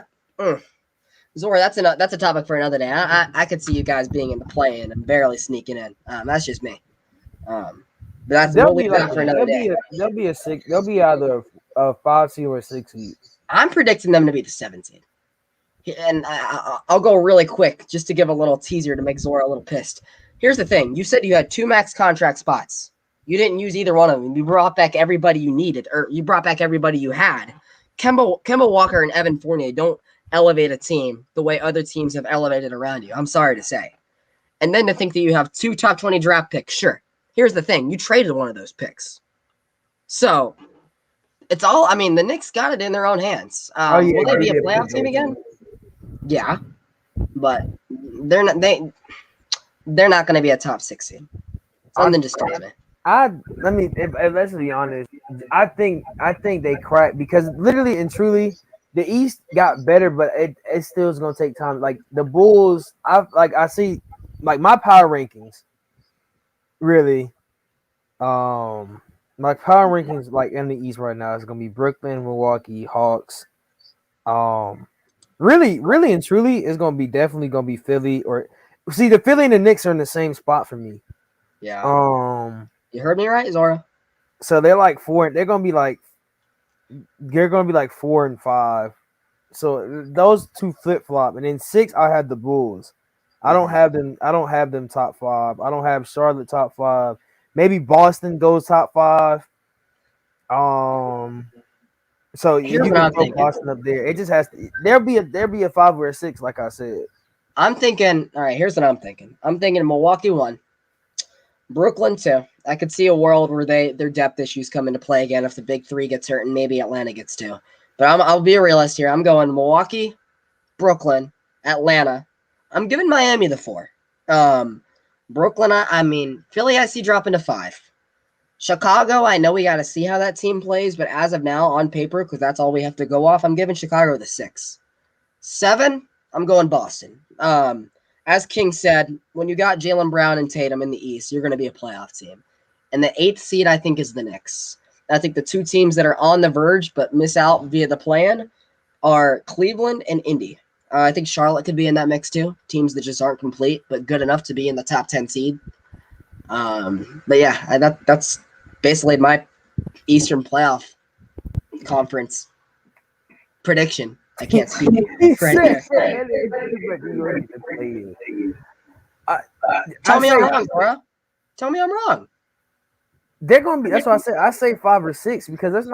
that's a topic for another day. I could see you guys being in the play-in and barely sneaking in. That's just me. But we'll leave that for another day. They'll be either a 5 seed or a 6 seed. I'm predicting them to be the 7 seed. And I'll go really quick just to give a little teaser to make Zora a little pissed. Here's the thing. You said you had 2 max contract spots. You didn't use either one of them. You brought back everybody you needed, or you brought back everybody you had. Kemba Walker and Evan Fournier don't elevate a team the way other teams have elevated around you. I'm sorry to say. And then to think that you have 2 top 20 draft picks, sure. Here's the thing. You traded one of those picks. So, it's all, I mean, the Knicks got it in their own hands. Will they be a playoff team again? Yeah. But they're not going to be a top 6 seed. Something just tells me. Let's be honest. I think they cracked because literally and truly the East got better, but it still is gonna take time. Like the Bulls, I see like my power rankings. Really, my power rankings like in the East right now is gonna be Brooklyn, Milwaukee, Hawks. Really and truly, it's gonna be definitely gonna be Philly or see the Philly and the Knicks are in the same spot for me. Yeah. You heard me right, Zora? So they're like 4. They're gonna be like 4 and 5. So those 2 flip flop, and then 6 I have the Bulls. I don't have them. I don't have them top 5. I don't have Charlotte top 5. Maybe Boston goes top 5. So you can put Boston up there. It just has to. There'll be a 5 or a 6, like I said. I'm thinking. All right, here's what I'm thinking. I'm thinking Milwaukee 1, Brooklyn 2. I could see a world where their depth issues come into play again if the big 3 gets hurt and maybe Atlanta gets 2. But I'll be a realist here. I'm going Milwaukee, Brooklyn, Atlanta. I'm giving Miami the 4. Brooklyn, I mean, Philly I see dropping to 5. Chicago, I know we got to see how that team plays, but as of now, on paper, because that's all we have to go off, I'm giving Chicago the 6. 7, I'm going Boston. As King said, when you got Jaylen Brown and Tatum in the East, you're going to be a playoff team. And the 8th seed, I think, is the Knicks. I think the 2 teams that are on the verge but miss out via the plan are Cleveland and Indy. I think Charlotte could be in that mix too. Teams that just aren't complete but good enough to be in the top 10 seed. But yeah, that's basically my Eastern playoff conference prediction. I can't speak. Tell me I'm wrong, bro. Tell me I'm wrong. They're gonna be. That's why I said. I say 5 or 6 because there's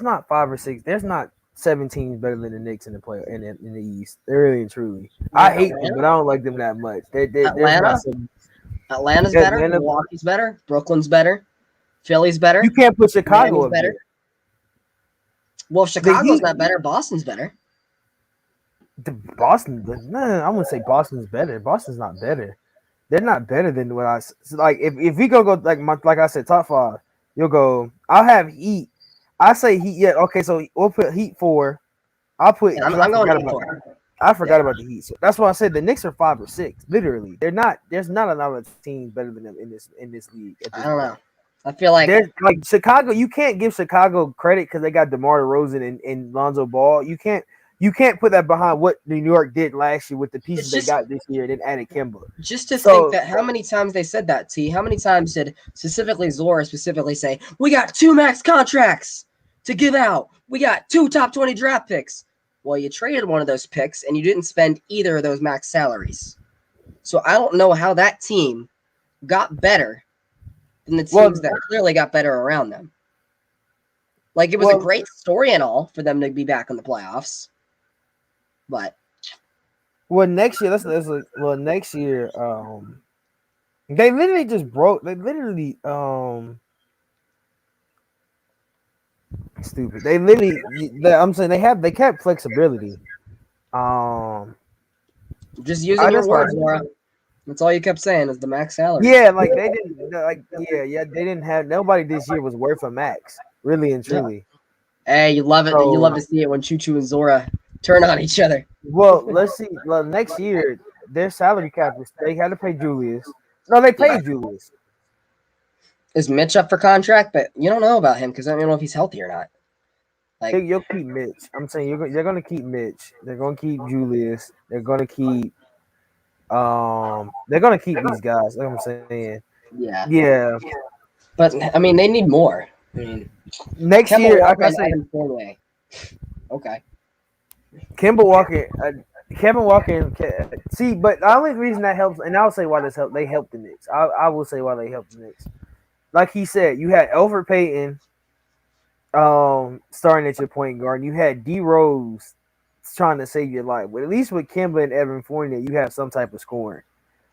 not 5 or 6. There's not 7 teams better than the Knicks in the East. They're really and truly. I hate them, but I don't like them that much. Atlanta's better. Milwaukee's better. Brooklyn's better. Philly's better. You can't put Chicago up better. Well, if Chicago's not better, Boston's better. I wouldn't say Boston's better. Boston's not better. They're not better than what I like. If we go like I said, top 5, you'll go. I'll have Heat. I say Heat. Yeah, okay. So we'll put Heat 4. I'll put. Yeah, I'm going Heat 4. I forgot about the Heat. So that's why I said the Knicks are 5 or 6. Literally, they're not. There's not a lot of teams better than them in this league at I this don't point. know. I feel like There's like Chicago. You can't give Chicago credit because they got DeMar DeRozan and Lonzo Ball. You can't put that behind what New York did last year with the pieces it's they got this year. Then added Kimba. just to think So that how many times they said that, T. How many times did specifically Zora specifically say, we got 2 max contracts to give out. We got 2 top 20 draft picks. Well, you traded one of those picks and you didn't spend either of those max salaries. So I don't know how that team got better than the teams that clearly got better around them. Like, it was a great story and all for them to be back in the playoffs. But next year, next year, they literally just broke. They literally, stupid. They literally, I'm saying they kept flexibility. just using your words, Laura. That's all you kept saying is the max salary. Yeah, like they didn't they didn't have nobody this year was worth a max, really and truly. Hey, you love it. You love to see it when Choo Choo and Zora turn on each other. Well, let's see. Well, next year their salary cap is they had to pay Julius. No, they paid Julius. Is Mitch up for contract? But you don't know about him because I don't know if he's healthy or not. Like, you'll keep Mitch. I'm saying you're going to keep Mitch. They're going to keep Julius. They're going to keep these guys. Like I'm saying. Yeah. But I mean, they need more. I mean, next Kemba year, Walker I say, okay. Kemba Walker. Kevin Walker. See, but the only reason that helps, and I'll say why this helped. They helped the Knicks. I will say why they helped the Knicks. Like he said, you had Elfrid Payton, starting at your point guard. You had D Rose trying to save your life. But at least with Kemba and Evan Fournier, you have some type of scoring.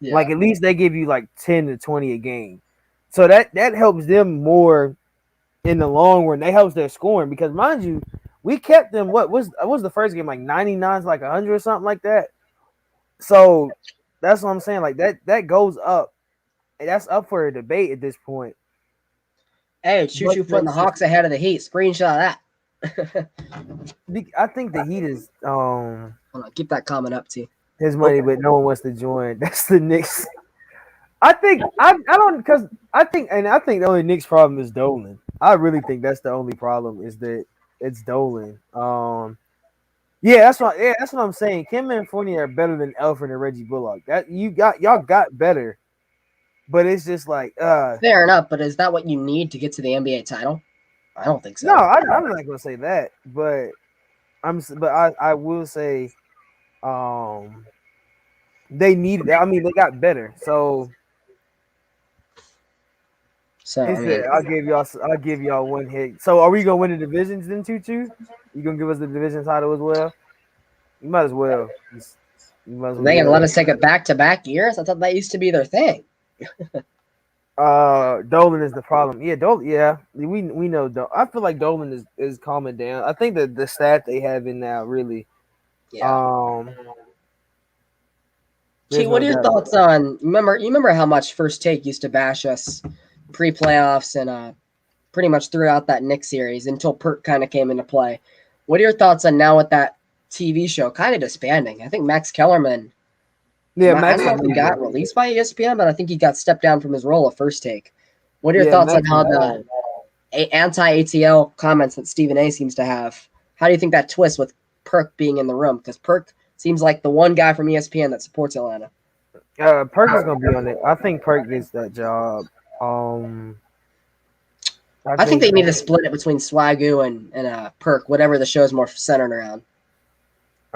Yeah. Like at least they give you like 10 to 20 a game. So that helps them more in the long run. That helps their scoring because mind you, we kept them. What was the first game, like 99 like 100 or something like that. So that's what I'm saying. Like that goes up. And that's up for a debate at this point. Hey, Choo Choo putting the Hawks ahead of the Heat. Screenshot that. I think the Heat is hold on, keep that comment up, T. His money, but no one wants to join. That's the Knicks. I think the only Knicks problem is Dolan. I really think that's the only problem is that it's Dolan. That's what I'm saying. Kim and Fournier are better than Elfrid and Reggie Bullock. That y'all got better. But it's just like fair enough, but is that what you need to get to the NBA title? I don't think so. No, I'm not gonna say that, but I will say they needed. I mean, they got better. So I'll give y'all one hit. So are we gonna win the divisions then, Choo? You gonna give us the division title as well? You might as well. They gonna let us take it back-to-back years? I thought that used to be their thing. Dolan is the problem. Yeah, Dolan. Yeah, we know. I feel like Dolan is calming down. I think that the staff they have in now really. Yeah. T, what are your thoughts on? You remember how much First Take used to bash us pre-playoffs and pretty much throughout that Knicks series until Perk kind of came into play. What are your thoughts on now with that TV show kind of disbanding? I think Max Kellerman. Yeah, I don't know if he got released by ESPN, but I think he got stepped down from his role of First Take. What are your thoughts on how the anti-ATL comments that Stephen A seems to have? How do you think that twists with Perk being in the room? Because Perk seems like the one guy from ESPN that supports Atlanta. Perk is gonna be on it. I think Perk gets that job. I think they need to split it between Swagoo and Perk, whatever the show's more centered around.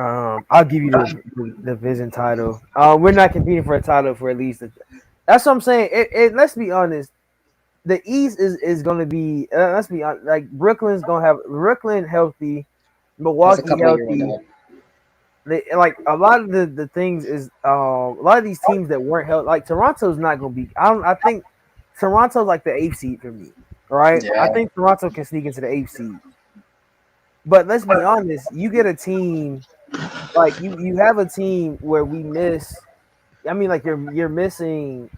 I'll give you the division title. We're not competing for a title for at least. That's what I'm saying. Let's be honest. The East is going to be. Let's be honest. Like Brooklyn healthy, Milwaukee healthy. Like a lot of the things is a lot of these teams that weren't healthy. Like Toronto's not going to be. I think Toronto's like the 8th seed for me. Right. Yeah. I think Toronto can sneak into the 8th seed. But let's be honest. You get a team. Like you have a team where we miss. I mean, like you're missing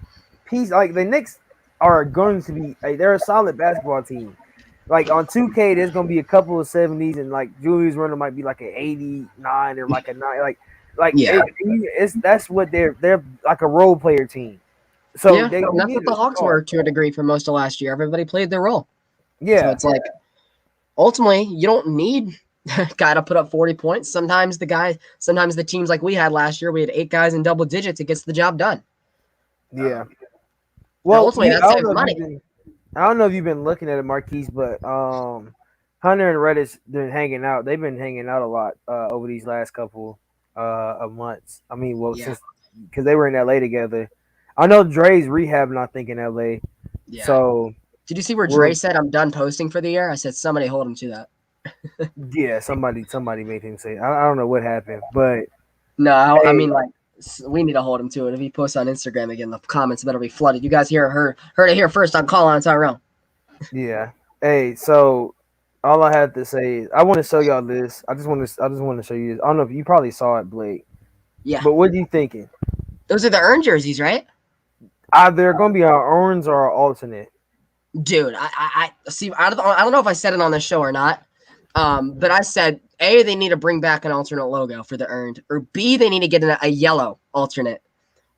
piece. Like the Knicks are going to be. They're a solid basketball team. Like on 2K, there's gonna be a couple of 70s, and like Julius Randle might be like an 89 or like a 9. Like Like Yeah. that's what they're like a role player team. So Yeah, they and that's need what the a Hawks star. were to a degree for most of last year. Everybody played their role. So Yeah, it's like ultimately you don't need a guy to put up 40 points. Sometimes the teams like we had last year, we had 8 guys in double digits. It gets the job done. yeah. And Well, ultimately that saves money. I don't know if you've been looking at it, Marquise, but Hunter and Reddish been hanging out. They've been hanging out a lot over these last couple of months. I mean, well, Yeah. since because they were in LA together. I know Dre's rehabbing, I think, in LA. Yeah. So Did you see where we're Dre said I'm done posting for the year? I said somebody hold him to that. yeah, somebody made him say. I don't know what happened, but No, I hey, mean like we need to hold him to it. If he posts on Instagram again, the comments better be flooded. You guys heard it here first on Call on Tyrone. yeah, hey. So all I have to say is I want to show y'all this. I just want to show you this. I don't know if you probably saw it, Blake. Yeah. But what are you thinking? Those are the earned jerseys, right? Either going to be our orange or our alternate. Dude, I see. I don't know if I said it on the show or not. But I said A, they need to bring back an alternate logo for the earned, or B, they need to get a yellow alternate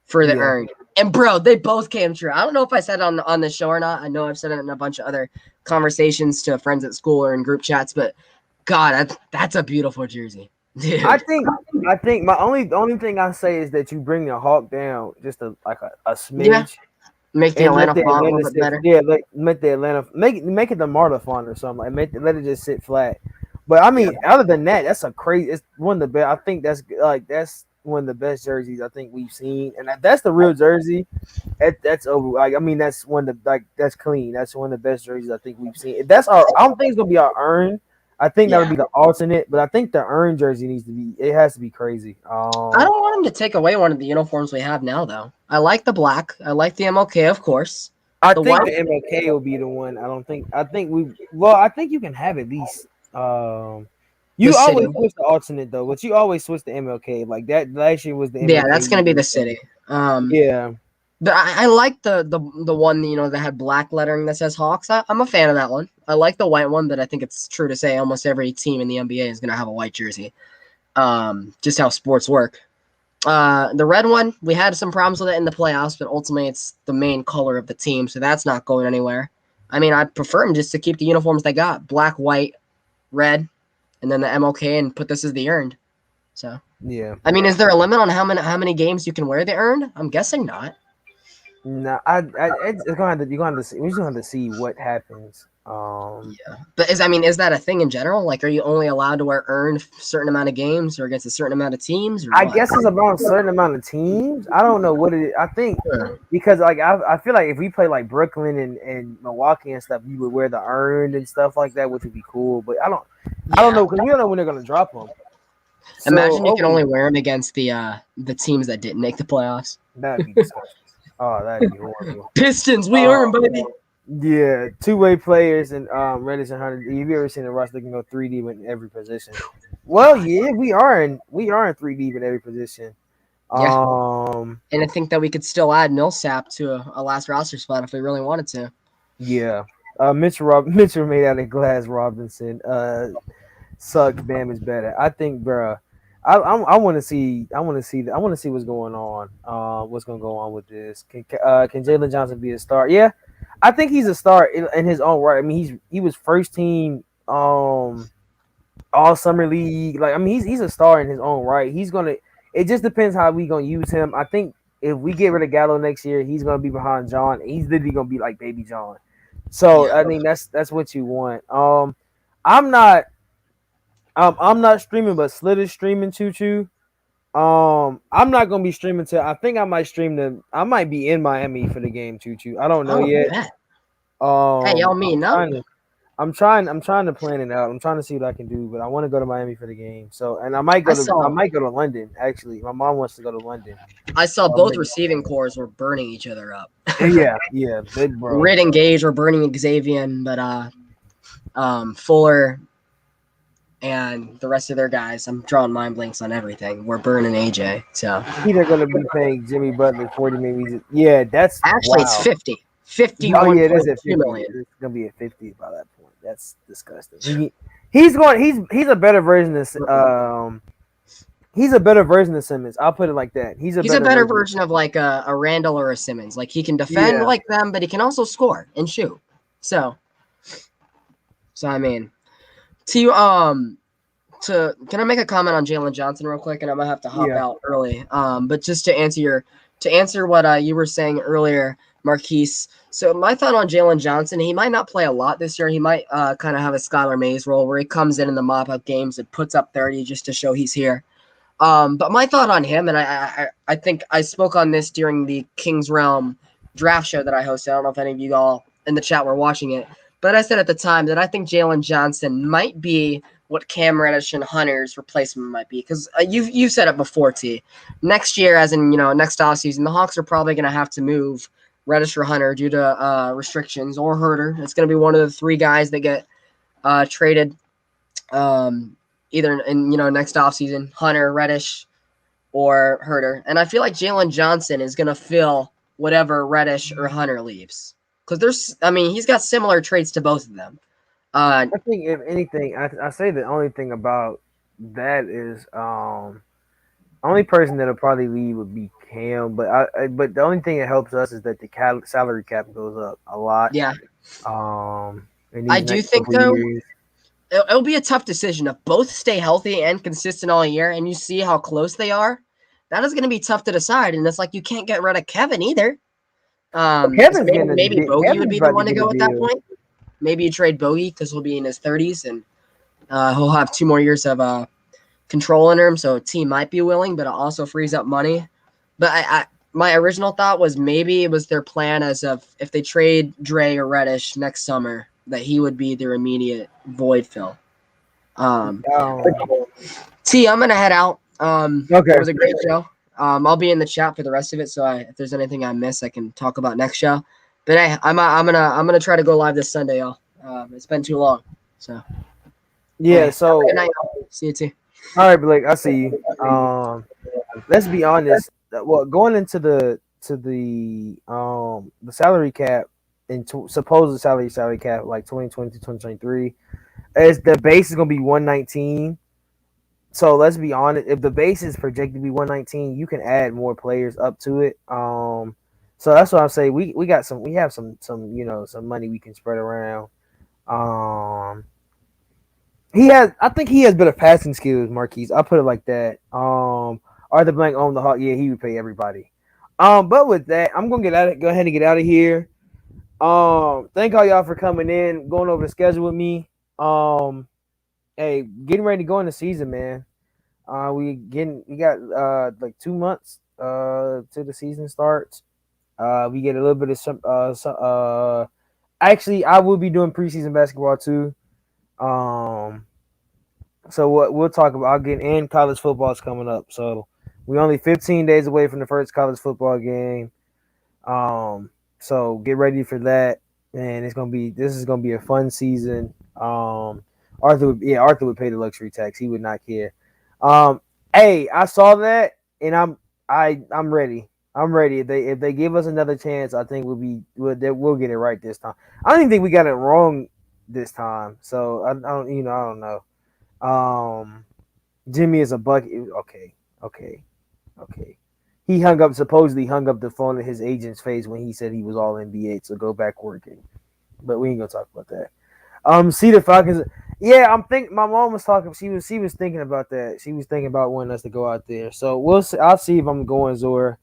for the Yeah. earned. And bro, they both came true. I don't know if I said it on the show or not. I know I've said it in a bunch of other conversations to friends at school or in group chats, but God, that's a beautiful jersey, I dude. think I think my only thing I say is that you bring the Hawk down just a Yeah, smidge make the and let Atlanta the font a little Atlanta bit sit. better. Yeah, make the Atlanta make it the Marta font or something. Like let it just sit flat. But I Yeah, mean, other than that, that's a crazy. It's one of the best. I think that's one of the best jerseys I think we've seen, and that's the real jersey. That's over. Like I mean, that's one of the that's clean. That's one of the best jerseys I think we've seen. If that's our. I don't think it's gonna be our earn. I think that'll yeah. be the alternate, but I think the earn jersey needs to be. It has to be crazy. I don't want them to take away one of the uniforms we have now, though. I like the black. I like the MLK, of course. I The think white, the MLK will be the one. I don't think. I think we. Well, I think you can have at least. the You city. always switch the alternate though, but you always switch the MLK. Like that last year was the Yeah, MLK that's gonna be year. the So, city. Um, yeah, but I like the one that had black lettering that says Hawks. I'm a fan of that one. I like the white one, but I think it's true to say almost every team in the NBA is gonna have a white jersey. Just how sports work. The red one, we had some problems with it in the playoffs, but ultimately it's the main color of the team, so that's not going anywhere. I mean, I prefer them just to keep the uniforms they got: black, white, red, and then the MLK, and put this as the earned. So, yeah. I mean, is there a limit on how many games you can wear the earned? I'm guessing not. No, it's gonna have to. You're gonna have to see. We're just gonna have to see what happens. Yeah, but is that a thing in general? Like, are you only allowed to wear earned a certain amount of games or against a certain amount of teams or I what? guess it's about a certain amount of teams. I don't know what it is. I think Sure. because like I feel like if we play like Brooklyn and Milwaukee and stuff, you would wear the earned and stuff like that, which would be cool. But I don't Yeah. know because we don't know when they're gonna drop them. So Imagine you can hopefully only wear them against the teams that didn't make the playoffs. that'd be disgusting. Oh, that'd be horrible. Pistons, we earn, Um, baby. yeah, two-way players and Reddish and Hunter. Have you ever seen a roster that can go 3D in every position? Well, yeah, we are in 3D in every position. Yeah, Um, and I think that we could still add Millsap to a last roster spot if we really wanted to. yeah. Mitchell made out of glass. Robinson. Sucked. Bam is better. I think, bruh. I want to see. I want to see. I want to see what's going on. What's going to go on with this? Can Jalen Johnson be a star? Yeah, I think he's a star in his own right. I mean, he was first team. All summer league. Like I mean, he's a star in his own right. He's gonna. It just depends how we gonna use him. I think if we get rid of Gallo next year, he's gonna be behind John. He's literally gonna be like baby John. So Yeah, I mean, that's what you want. I'm not. I'm not streaming, but Slit is streaming Choo Choo. I'm not gonna be streaming till I think I might stream them. I might be in Miami for the game Choo Choo. I don't know oh, yet. bet. Hey, y'all meeting up? I'm trying to plan it out. I'm trying to see what I can do, but I want to go to Miami for the game. So, and I I saw might go to London. Actually, my mom wants to go to London. I saw So both receiving cores were burning each other up. yeah, they bro. Rid and Gage were burning Xavier, but Fuller and the rest of their guys, I'm drawing mind blanks on everything. We're burning AJ. So Either gonna be paying Jimmy Butler 40 maybe. Yeah, that's actually, it's wow. 50. Oh yeah, that's at 51.2 50. million. It's gonna be at 50 by that point. That's disgusting. He's a better version of He's a better version of Simmons. I'll put it like that. He's a He's a better better version. version of like a Randall or a Simmons. Like he can defend Yeah. like them, but he can also score and shoot. So, I mean, to can I make a comment on Jalen Johnson real quick? And I'm gonna have to hop Yeah. out early. But just to answer what you were saying earlier, Marquise. So my thought on Jalen Johnson, he might not play a lot this year. He might kind of have a Skylar Mays role where he comes in the mop up games and puts up 30 just to show he's here. But my thought on him, and I think I spoke on this during the King's Realm draft show that I hosted. I don't know if any of you all in the chat were watching it, but I said at the time that I think Jalen Johnson might be what Cam Reddish and Hunter's replacement might be, because you said it before, T. Next year, as in next offseason, the Hawks are probably going to have to move Reddish or Hunter due to restrictions, or Herter. It's going to be one of the three guys that get traded. Either in next offseason, Hunter, Reddish, or Herter. And I feel like Jalen Johnson is gonna fill whatever Reddish or Hunter leaves. Because he's got similar traits to both of them. I think if anything, I say the only thing about that is only person that'll probably leave would be Cam, but the only thing that helps us is that the salary cap goes up a lot. Yeah. In I these do next think couple though years. it'll be a tough decision if both stay healthy and consistent all year, and you see how close they are. That is going to be tough to decide, and it's like you can't get rid of Kevin either. Kevin's Maybe Bogey would Kevin's be the about to one to get a go at that deal. point. Maybe you trade Bogey because he'll be in his 30s and he'll have 2 more years of control under him, so a team might be willing, but it also frees up money. But my original thought was maybe it was their plan as of if they trade Dre or Reddish next summer, that he would be their immediate void fill. Um, T, I'm gonna head out. Okay. It was a great show. I'll be in the chat for the rest of it, so if there's anything I miss, I can talk about next show. But hey, I'm gonna try to go live this Sunday, y'all. It's been too long, so Yeah. hey, So good night, y'all. See you, T. all right, Blake. I see you. Let's be honest. Well, going into the salary cap and supposed salary cap like 2020 to 2023, as the base is gonna be 119. So let's be honest. If the base is projected to be 119, you can add more players up to it. So that's what I'm saying. We have some some money we can spread around. Um, I think he has better passing skills, Marquise. I'll put it like that. Arthur Blank owned the Hawk. Yeah, he would pay everybody. But with that, I'm gonna go ahead and get out of here. Thank all y'all for coming in, going over the schedule with me. Hey, getting ready to go in the season, man. We got like 2 months till the season starts. We get a little bit of actually, I will be doing preseason basketball too. So what we'll talk about again, and college football is coming up. So we only 15 days away from the first college football game. So get ready for that, and this is gonna be a fun season. Arthur would pay the luxury tax. He would not care. Hey, I saw that, and I'm ready. I'm ready. If they give us another chance, I think we'll get it right this time. I don't even think we got it wrong this time. So I don't know. Jimmy is a bucket. Okay. He supposedly hung up the phone in his agent's face when he said he was all NBA to go back working. But we ain't gonna talk about that. See the Falcons. Yeah, my mom was talking. She was thinking about that. She was thinking about wanting us to go out there. So we'll see. I'll see if I'm going, Zora.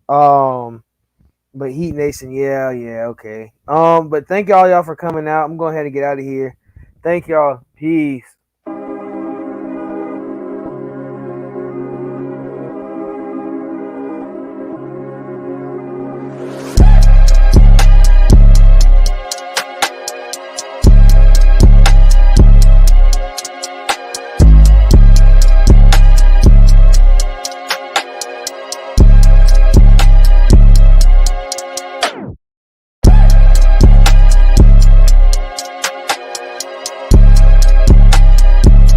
But Heat Nation, yeah, okay. But thank y'all for coming out. I'm going ahead and get out of here. Thank y'all. Peace.